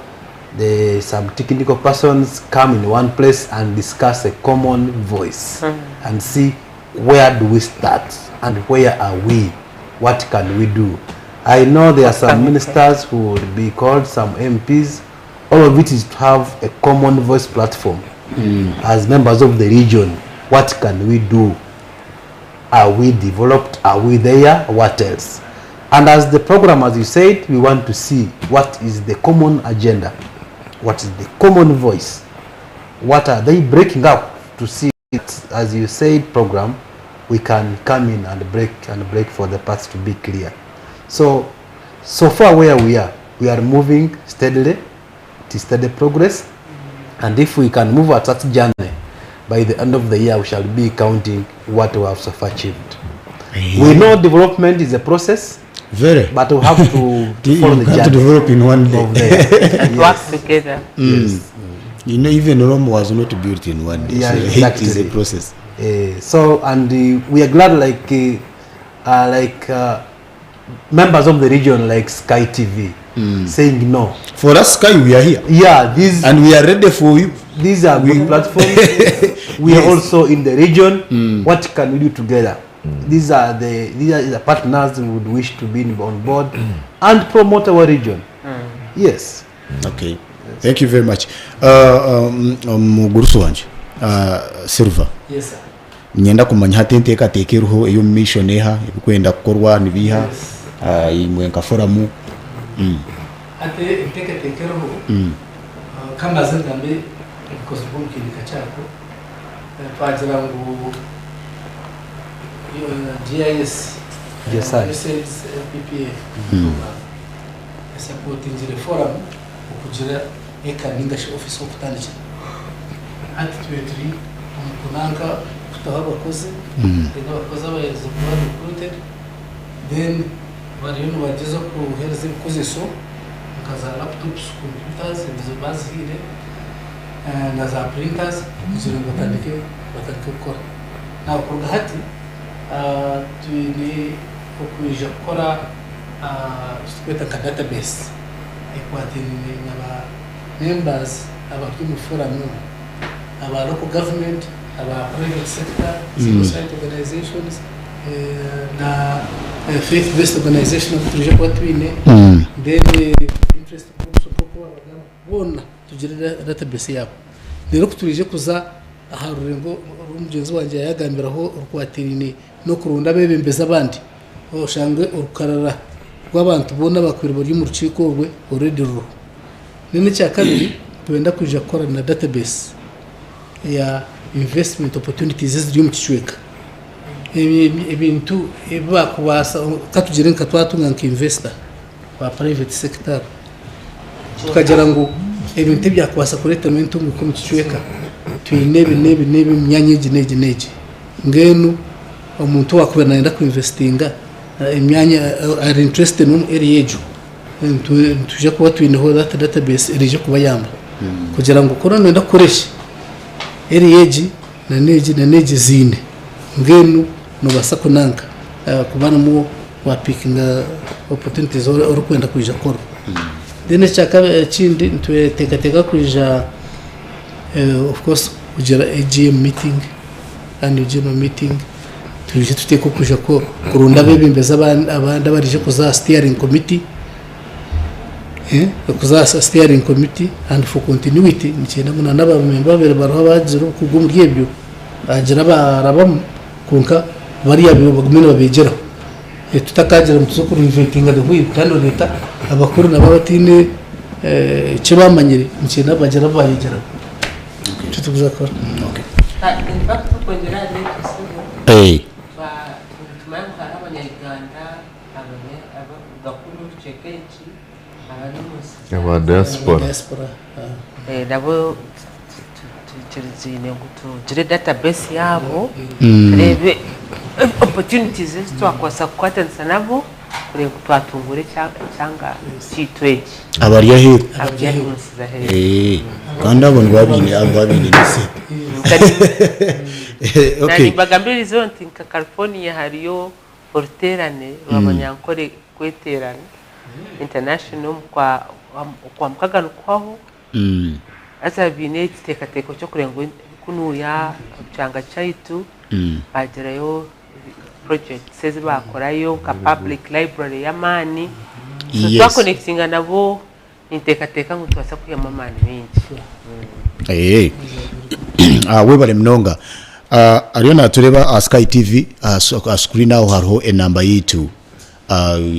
some technical persons come in one place and discuss a common voice and see where do we start and where are we, what can we do. I know there are some ministers who will be called, some MPs. All of it is to have a common voice platform as members of the region. What can we do? Are we developed? Are we there? What else? And as the program, as you said, we want to see what is the common agenda, what is the common voice, what are they breaking up, to see it, as you said, program, we can come in and break for the path to be clear. So far where we are moving steadily, it is steady progress, and if we can move at that journey, by the end of the year we shall be counting what we have so far achieved. We know development is a process, but we have to follow the journey. To develop in one day. And work together. Yes. You know, even Rome was not built in one day. Yeah, so exactly. It is a process. We are glad, members of the region like SkyTv, saying no. For us, Sky, we are here. Yeah, and we are ready for you. These are good platforms. We are also in the region. What can we do together? These are the partners we would wish to be on board and promote our region. Yes. Okay. Thank you very much. Mugurusu wanje. Silver. Yes, sir. Nyenda kumanya hatenteka tekeruho iyo mission eha ibikwenda gukorwa nibiha imwenka foramu ate tekeruho kama zingambe because kindi kachako twagira ngo GIS PPA supporting the forum ukugira ekaninga office okutandikira ati twetri kunanga kutaho abakozi abakozi abahereza kuba recruited then bariyo bageza kuhereza ibikoresho nkaza laptops computers izo bazihire na za printers kugira ngo batandike gukora naho kuruga hati twini okuija gukora tweta ka database ekwatini n'aba members abari mu forum aba local government aba private sector civil society organizations na faith based organization tuje kwa twine then interest groups ko bona tugira database yabo rero kutuje kuza aharurengo umugenzi wanje yagambiraho urwatirine no kurunda bebembeza abandi oshangwe urukarara rw'abantu bona bakwirwa mu rukiko rwe already ruho nene cya kabiri twenda kuja gukora na database ya investment opportunities ziri mu kichweka ibintu bakubasa katugire nkatwatunga nk'investor ba private sector tukagera ngo ibintu byakubasa kuretament mu kichweka twinebe myanya neji ngenu umuntu wakubera nenda kuinvestinga imyanya are interested in area ejo tuje kuba twineho database ije kuba yamba kugira ngo korona nenda koresha area eji na neji zine ngenu no basako nanka kubana mu wa picking opportunities or kwenda kuja koro dene chaka chindi teka kuja of course kugira AGM meeting and general meeting tuje tuteko kuja ko kurunda bebembeza abandi barije kuza steering committee kuza steering committee and for continuity nicyenda muna naba member babere baro baziro kugumye ebyo bagira barabam kunka bariya bagumene babegera tutakagira mutuzokuru inventing the way kandi leta abakuru nababatine kibamanyire nicyenda bagira bayegera tutubuza ko okay in fact tukongera eh tumanga abanyarwanda abagakuru cekenci aba diaspora nabo turizine ngutugire database yabo rebe opportunities twakwasa kwatansa nabo kure twatungure cyangwa kitweje abariya hero kandi abo babine nise okay bagambira zonti nka California hariyo porterane babanyankore kweterana international kwa mkagano kwaho asa bine tekateko cyo kurengo kunuya cyanga cyaitu bagerayo project seze bakorayo ka public library yamani so twa connectinga nabo intekateka ngo twasa kuyamamani benshi we bari mnonga ariyo natureba SkyTV screen aho hariho enamba yitu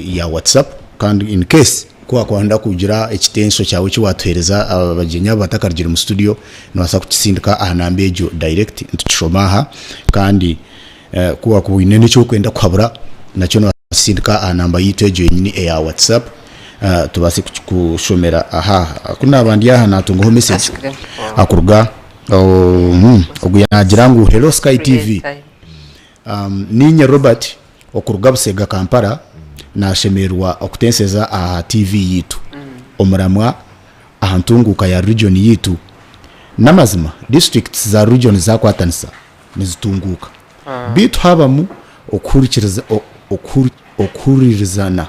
ya WhatsApp kandi in case kwa kwanda kugira ekitenso cyawe cyo watuhereza abagenya batakargira mu studio nwasa kukisindika ahanambe ejo direct ntucishomaha kandi kuwa kuwinene cyo kwenda kwabura nacyo nasindika ahanamba yitu ejo nyine ya WhatsApp tubase kushomera aha kuna abandi aha natungoho message akuruga oguyagira ngo hello SkyTV ninye Robert okuruga busega Kampala nashemerwa okutenseza aha TV yitu omuramwa ahantunguka ya region yitu namazima districts za region za kwatanisa nizitunguka bitu habamu okurizana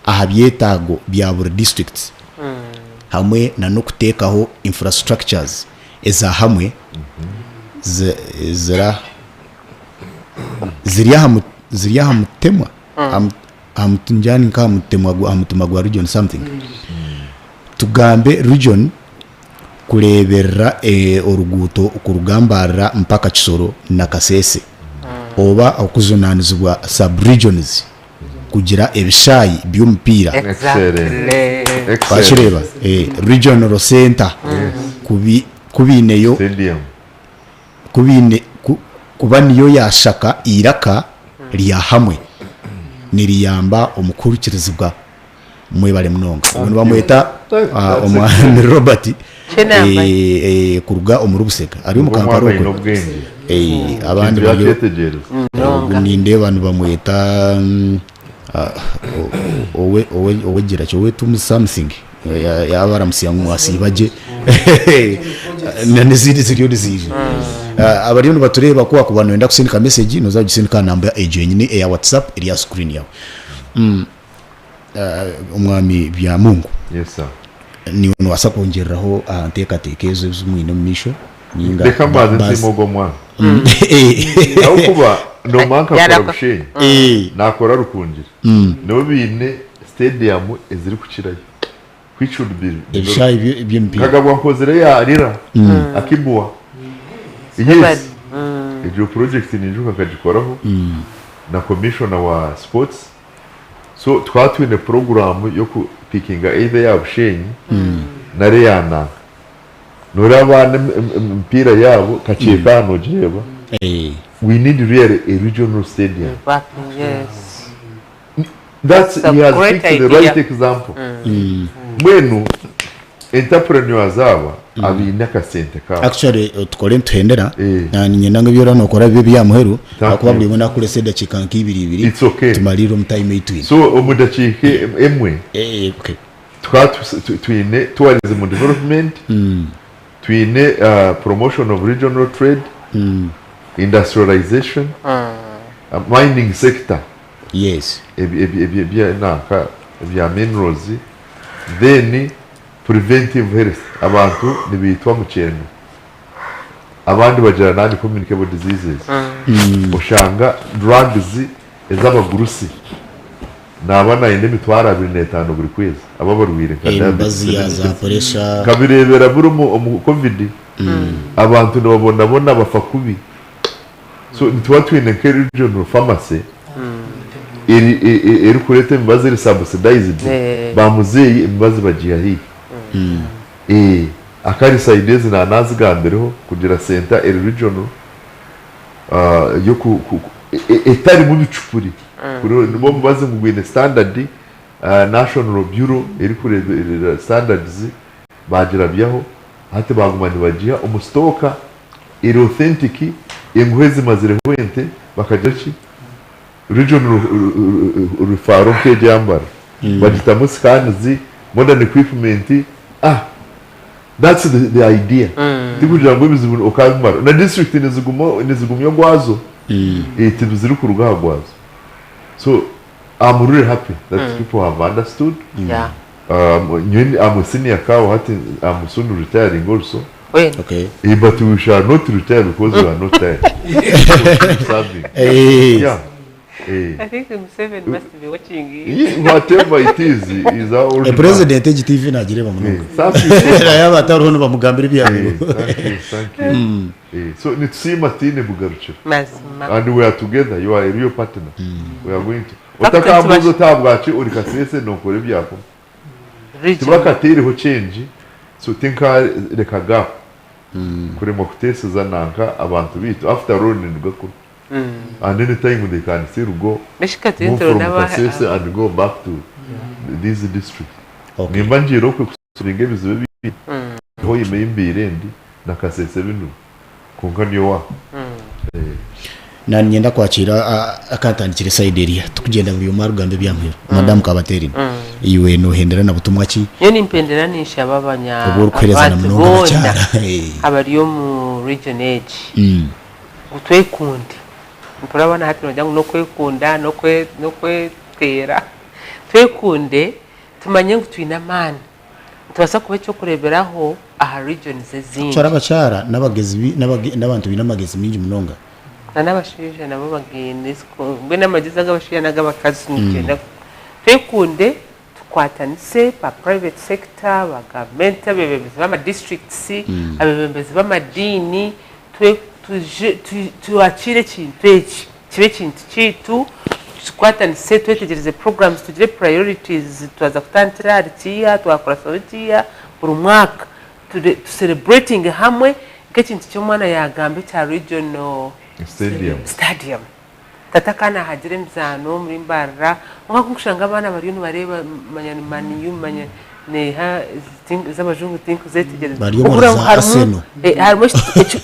aha byetago bya buri district hamwe na no kutekaho infrastructures eza hamwe ziriya hamutemwa hamutunjani nka hamutemwa gwa region something tugambe region kureberera oruguto okurugambarira mpaka Kisoro na Kasese oba okuzunanizibwa sub regions kugira ebishayi by'umupira kwashireba regional center kubineyo kuba niyo yashaka iraka lya hamwe niriyamba omukurikirizibwa mwebale mnonga abantu bamweta omwana Robert kuruga omurubuseka ari mu kamparo abandi bayo ninde abantu bamweta owe gira cyo wetu something yabara musiyangu asibaje nanizidi ziriyo nizije abariyo batureba ko akubana wenda kusindika message noza gisindika namba ya ejenyine ya WhatsApp iri ya screen yawe umwami bya Mungu yes sir ni wasa kongereraho antekatekezo z'umwino misho ninga reka mbaze nsimogo mwana aho kuba no manka corruption nakora rukungira no bine stadium eziri kukirayo kwicudbir ebishayi by'empira kagabwa nkozere ya arira akibwa yes iyo project ninjuka kagikoraho na commissioner wa sports so twatwine program yo ku pickinga either ya bushenyi na reyana norabana mpira yabo kacheka no jeba we need really a regional stadium Yes. That's he has picked the right example mwenu entrepreneurs aba abina kasente ka actually tukole ntendera na nyenda ngabyo nokora byo byamuheru akubabwiye bona kure seda chikanki ibiri tumaliro mu time itu so omudachike emwe okay twine tourism development twine promotion of regional trade industrialization mining sector yes ebya minerals then preventive health abantu nibitwa mu cyenda abandi bagira nani communicable diseases ushanga drugs ez'abagurusi nabana ine mitwara 25 buri kwezi ababarwire bazi yaza pressure kabirebera buri covid abantu nabona bafa kubi so nitwatwine ke regional pharmacy iri kurete imbazi iri subsidized bamuzeyi imbazi bagiye hi akari sides na nazigambereho kugira center iri regional yo etari mu bicupuri kuri no mubaze mu gwine standard national bureau iri kureba standards bagira byaho hati bagumani bagiya umustoka iri authentic ingwezi mazire wente bakajachi regional rufaro keje yambara bagitamo scans modern equipment that's the idea tikugira ngo bizibu okabimara na district nizigumyo gwazo tibiziri ku rugaha gwazo so I'm really happy that people have understood I'm senior cow hati I'm soon retiring also okay but we shall not retire because we are not tired I think Museveni must be watching you. Whatever it is our a president TV nagire bamunuga yaba ataruho bamugambira byabo thank you so nitsi Martine bugarukira and we are together you are a real partner we are going to utakambuzo tabwaci uri kasese nokore byako tubakatiriho change so tinka reka gap kuri mo kutese zananka abantu bitu after all ni gakuru and any time they can still go and go back to this district nimba njiro kwe kusuringe bizibe bibi ho yimeyimbirende na kasese binu kunka niyo wa na nyenda kwakira akatandikire side area tukugenda buri marugambe byamwe madam Kabateri iwe no hendera na butumwa ki yo nimpendera nisha babanya abariyo mu region age gutwekundi turabona hati nojya no kwekunda no kwetera twekunde tumanye ngo twina amani tubasa kuba cyo kureberaho aha regions zindi cyara bacara n'abagezi n'abantu binamagezi mingi munonga n'abashije nabo bagende ngwe n'amagiza agabashije n'agabakazi n'igenda twekunde tukwatanise pa private sector ba government abebezi bama districts abebezi bama dini tuachire kintu eki kibe kintu kitu tukwatanise twetegereze programs tugire priorities twaza kutantira hariya twakora sortiya buri mwaka to celebrating hamwe nk'ikintu cy'umwana yagambe cya regional stadium tatakana hagire mzano muri mbara ngakushanga abana bari bareba manyani yumanya neha z'abajungu zetegereza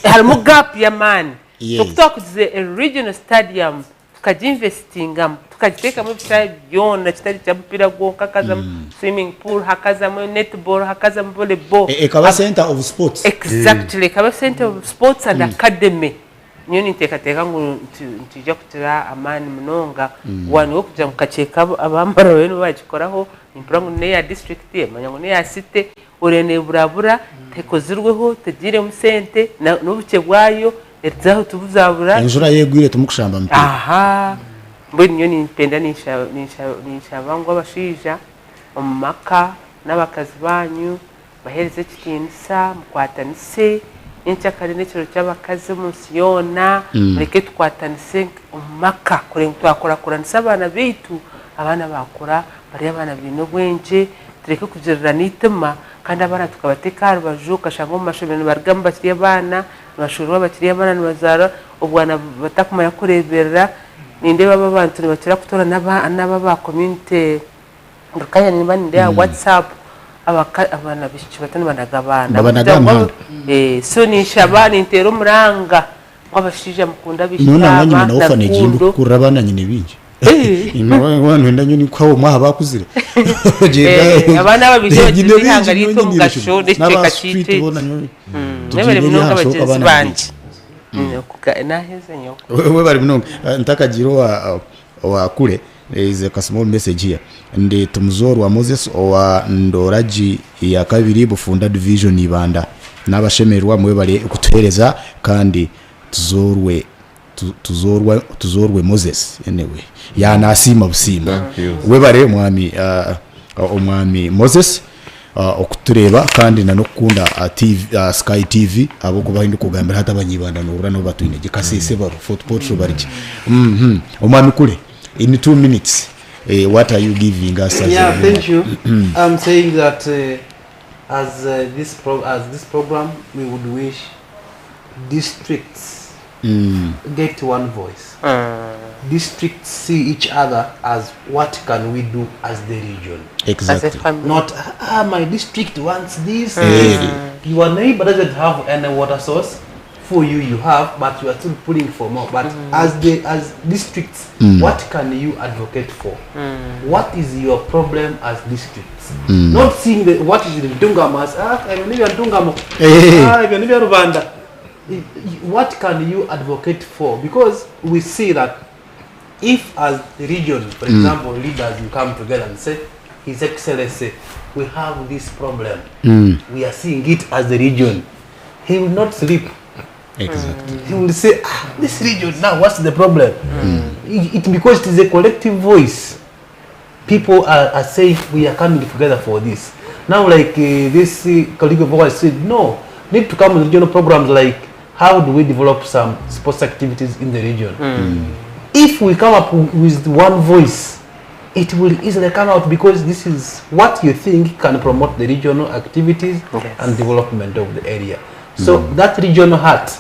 harimo gap ya man tukutokuze a regional stadium tukajinvestinga tukajiteka mu bitari byona kitari cyabupira gwo kakaza swimming pool hakaza mu netball hakaza mu volleyball ekaba center of sports exactly ekaba center of sports and academy nyoni tekateka ngo ntijya kutira amani munonga wani wo kujya mukaceka abambara we n'abagikoraho imprango ne ya district manyango ne ya city urene burabura tekozirweho tegire mu sente n'ubuke bwayo ezaho tubuzabura enjura yegwire tumukushamba mpira aha mbwe nyoni mpenda nisha bangwa bashija omaka n'abakazi banyu bahereze kitinisa mukwatanise n'incyakare n'ikiro cy'abakazi munsi yona mureke tukwatanise umaka kure twakora abana bitu abana bakora bari abana bino bwenje tureke kugirira nitema kandi abana tukabateka rubajuka shango mu mashobero bargamba bakiriye abana bashuru bakiriye abana bazara ubwana batakumaya kureberera ninde baba bantu bakira kutora n'aba ba community ndukanya nimba ninde WhatsApp abana bishiki batani banagabana so ni shabani intero muranga kwabashije mukunda bishama nuna nyine na orphanage kurabana nyine bingi abantu ndanyoni kwawo mwa bakuzire abana babije bagihanga rito mugasho ndekeka kiti nebere mnonga bagenzi banje naheze nyoko we bari mnonga ntakagiro wa kule is a small message here ndi tumuzoro wa Moses wa ndoraji ya kabiri bufunda division ibanda n'abashemerwa mwe bari kutuhereza kandi tuzorwe Moses anyway ya nasima busima we bare umwami Moses okutureba kandi na nokunda Sky TV abo kubahindu kugambira hata abanyibanda n'ubura no batwinege kasese baro football bariki umwami kule in 2 minutes what are you giving us thank you I'm saying that as this program we would wish districts get one voice districts see each other as what can we do as the region exactly not my district wants this your neighbor doesn't have any water source for you have but you are still pulling for more but as districts what can you advocate for what is your problem as districts not seeing what is in Dungamas what can you advocate for because we see that if as the region for example leaders you come together and say His Excellency we have this problem we are seeing it as the region he will not sleep. Exactly. He will say, this region now, what's the problem? It because it is a collective voice. People are saying we are coming together for this. Now, like this colleague of ours said, no, need to come with regional programs like how do we develop some sports activities in the region. If we come up with one voice, it will easily come out because this is what you think can promote the regional activities and development of the area. So that regional heart,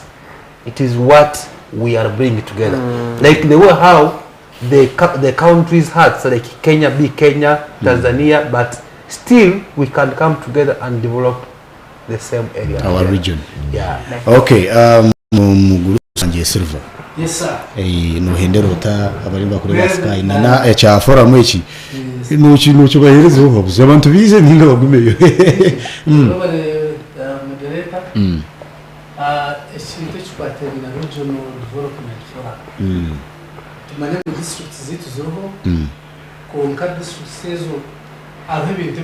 it is what we are bringing together. Like the way how the countries hearts, like Kenya be Kenya, Tanzania, but still we can come together and develop the same area. Our region. Yeah. Okay. Muguru Sanje Silva. Yes sir. No henderota abarimba kuri Sky na cha forum echi. Nuchi bahereza uho. Abantu bize ninga bagumeyo. Moderator. Ikintu cy'ukwatera regional development forum tumanye mu district zitu ziriho konka district sezo aho ibintu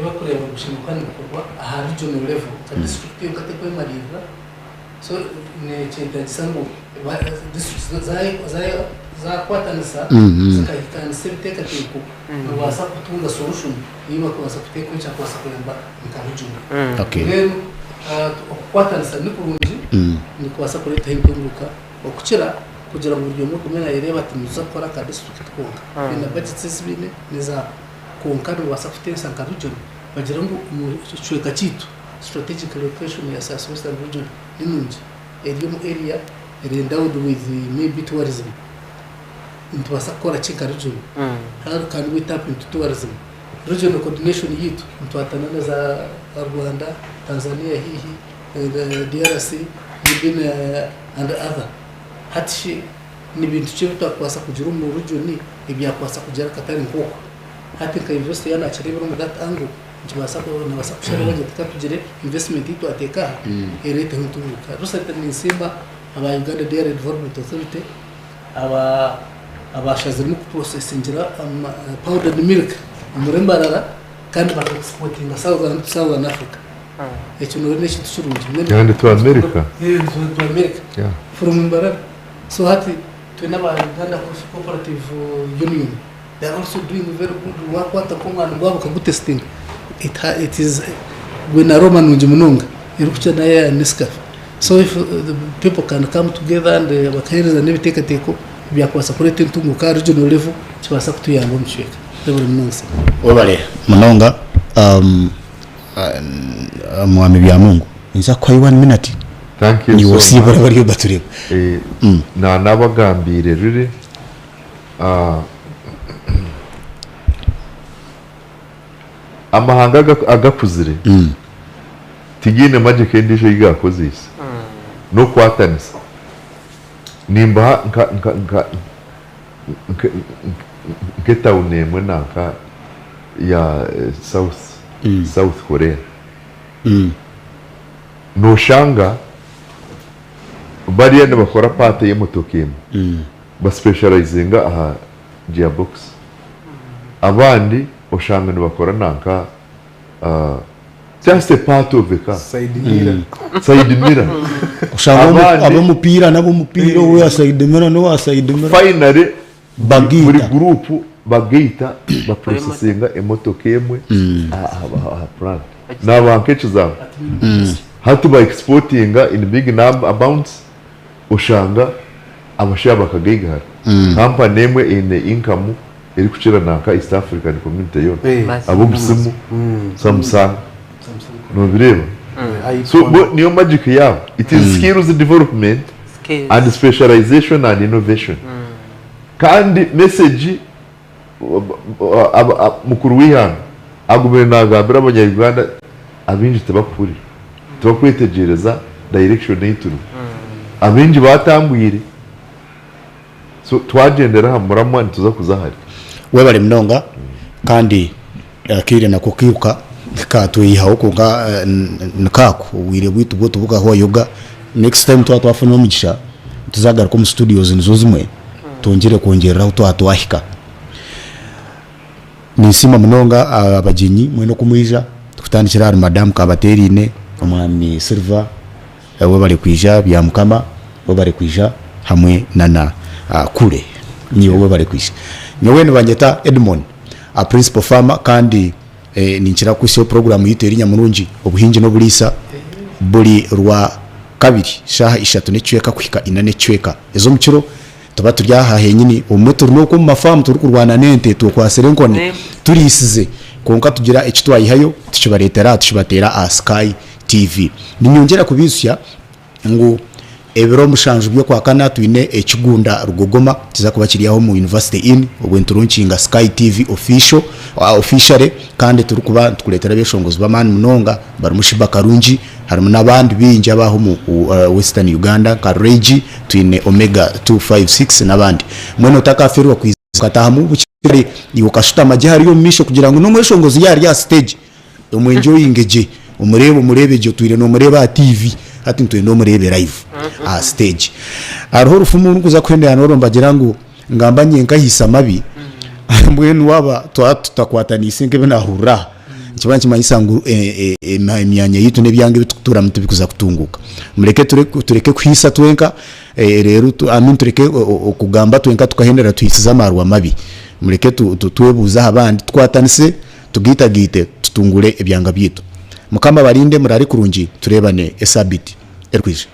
bakorera gushinga kandi bikorwa aha regional level ka district kate kwemarira so ne cheta gisango district za kwatanisa zikahikana sebiteka teko wasa kutunga solution niba kwasa kuteko cha kwasa kwamba nkarujumu okay rero kwatanisa ni kurungi ni kwasa kureta hintunguka okukira kugira ngo uryo muko mena yereba ati muzakora ka district konka bina budget sibine neza konka no wasa kutesa nkarujumu bagira ngo chueka chitu strategic location ya South Western region inunji area endowed with maybe tourism into asakora chika region how can we tap into tourism regional coordination yitu into atanana za Rwanda Tanzania hihi DRC ibine and other hatshi ni bintu cyo kwasa kugira mu region ibya kwasa kugira katari nkoko hatika university yana charibero mu that angle njibasa ko na basa kushara baje tukatugire investment yitu ateka erete hunturuka rusate ni simba aba Uganda Dairy Development Authority abashaze mu processingira powdered milk umurembarara kandi bakaexportinga Southern Africa echo no ne shitu shurungi and to America to America from Mbarara so hati tunaba Uganda Cooperative Union they are also doing very good work what akonga ngwabo kabutesting it is when Roman njimunonga irukucha na ya Nescafe. So if the people can come together and bakahiriza n'ibiteka teko byakwasa kurete ntungu ka regional level kibasa kutuyanga umusheka level mnonse obale munonga mwami bya Mungu nza kwa 1 minute thank you ni wasibara bari batureba na nabagambire rire amahanga agakuzire tigine magic endisho yigakozisa no kwatanisa nimba nka unemwe naka ya South Korea no shanga bariya bakora pate y'emotokemu ba specializinga aha gearbox abandi oshanga bakora nanka just a part of the car side mirror ushanga abamupira nabumupira we side mirror no side mirror finally bagita muri group bagita ba processinga emotokemwe aha plant nabankecho zabo hatu ba exportinga in big number amounts ushanga abashaba bakagigara company nemwe in income iri kuchira naka East African community yone abo busimu Samsung no bireba so niyo magic yao it is skills development and specialization and innovation kandi message mukuru wihanga agubena gabira abanyarwanda abinji tabakuri tubakwetegereza direction y'ituru abinji batambwire so twagendera hamuramo tuza kuzahari we bari mnonga kandi akire nako kiruka katuyihaho kunga nkako wire bwitu bwo tubuga ho yoga next time twafuna umugisha tuzagaruka mu studios nizo zimwe tongere kongereraho twahika nisima mnonga abajinyi mweno kumwija tukutandikira ari madam kabaterine umwami Silva we bari kwija bya mukama we bari kwija hamwe nana kure niyo we bari kwija nyowe nibanyeta Edmond a principal farmer kandi ninchira kwisiyo program yiteri nyamurungi obuhinji no bulisa buri rwa kabiri shaha 3 necweka kwika 4 necweka ezo mukiro tuba turya hahenyini umuto no ku mafamu turi kurwana nente tukwaserenkone turisize konka tugira ekitwayi hayo tukibaretera tukibatera a SkyTv ninyongera kubisya ngo ebiro mushanju byo kwa kana twine ekigunda rugogoma kiza kubakiriyaho mu university in ogwenturunkinga SkyTV official kandi turi kuba tukuletera beshongozi bamani munonga barimushiba karungi harimo nabandi binja baho mu Western Uganda Kareji twine Omega 256 nabandi mwene utakaferwa kwizatahamu bukire yukashuta majihari yo misho kugira ngo no mweshongozi yari ya stage umwenjoyingeje umurebe je twire no mureba TV hati ntwendo murebe live stage ariho rufumu nukuza kwendera no rombagira ngo ngambanye nkahisa mabi mbwenu waba tutakwatanise ngebe nahura kiba kimanyisa ngo imyanya yitu nebyange bitutura mutubikuza kutunguka mureke tureke kwisa twenka rero amin tureke okugamba twenka tukahendera tuyisiza marwa mabi mureke twebuza abandi twatanise tugitagite tutungure ebyanga byitu mukamba barinde murari kurungi turebane esabiti erkwije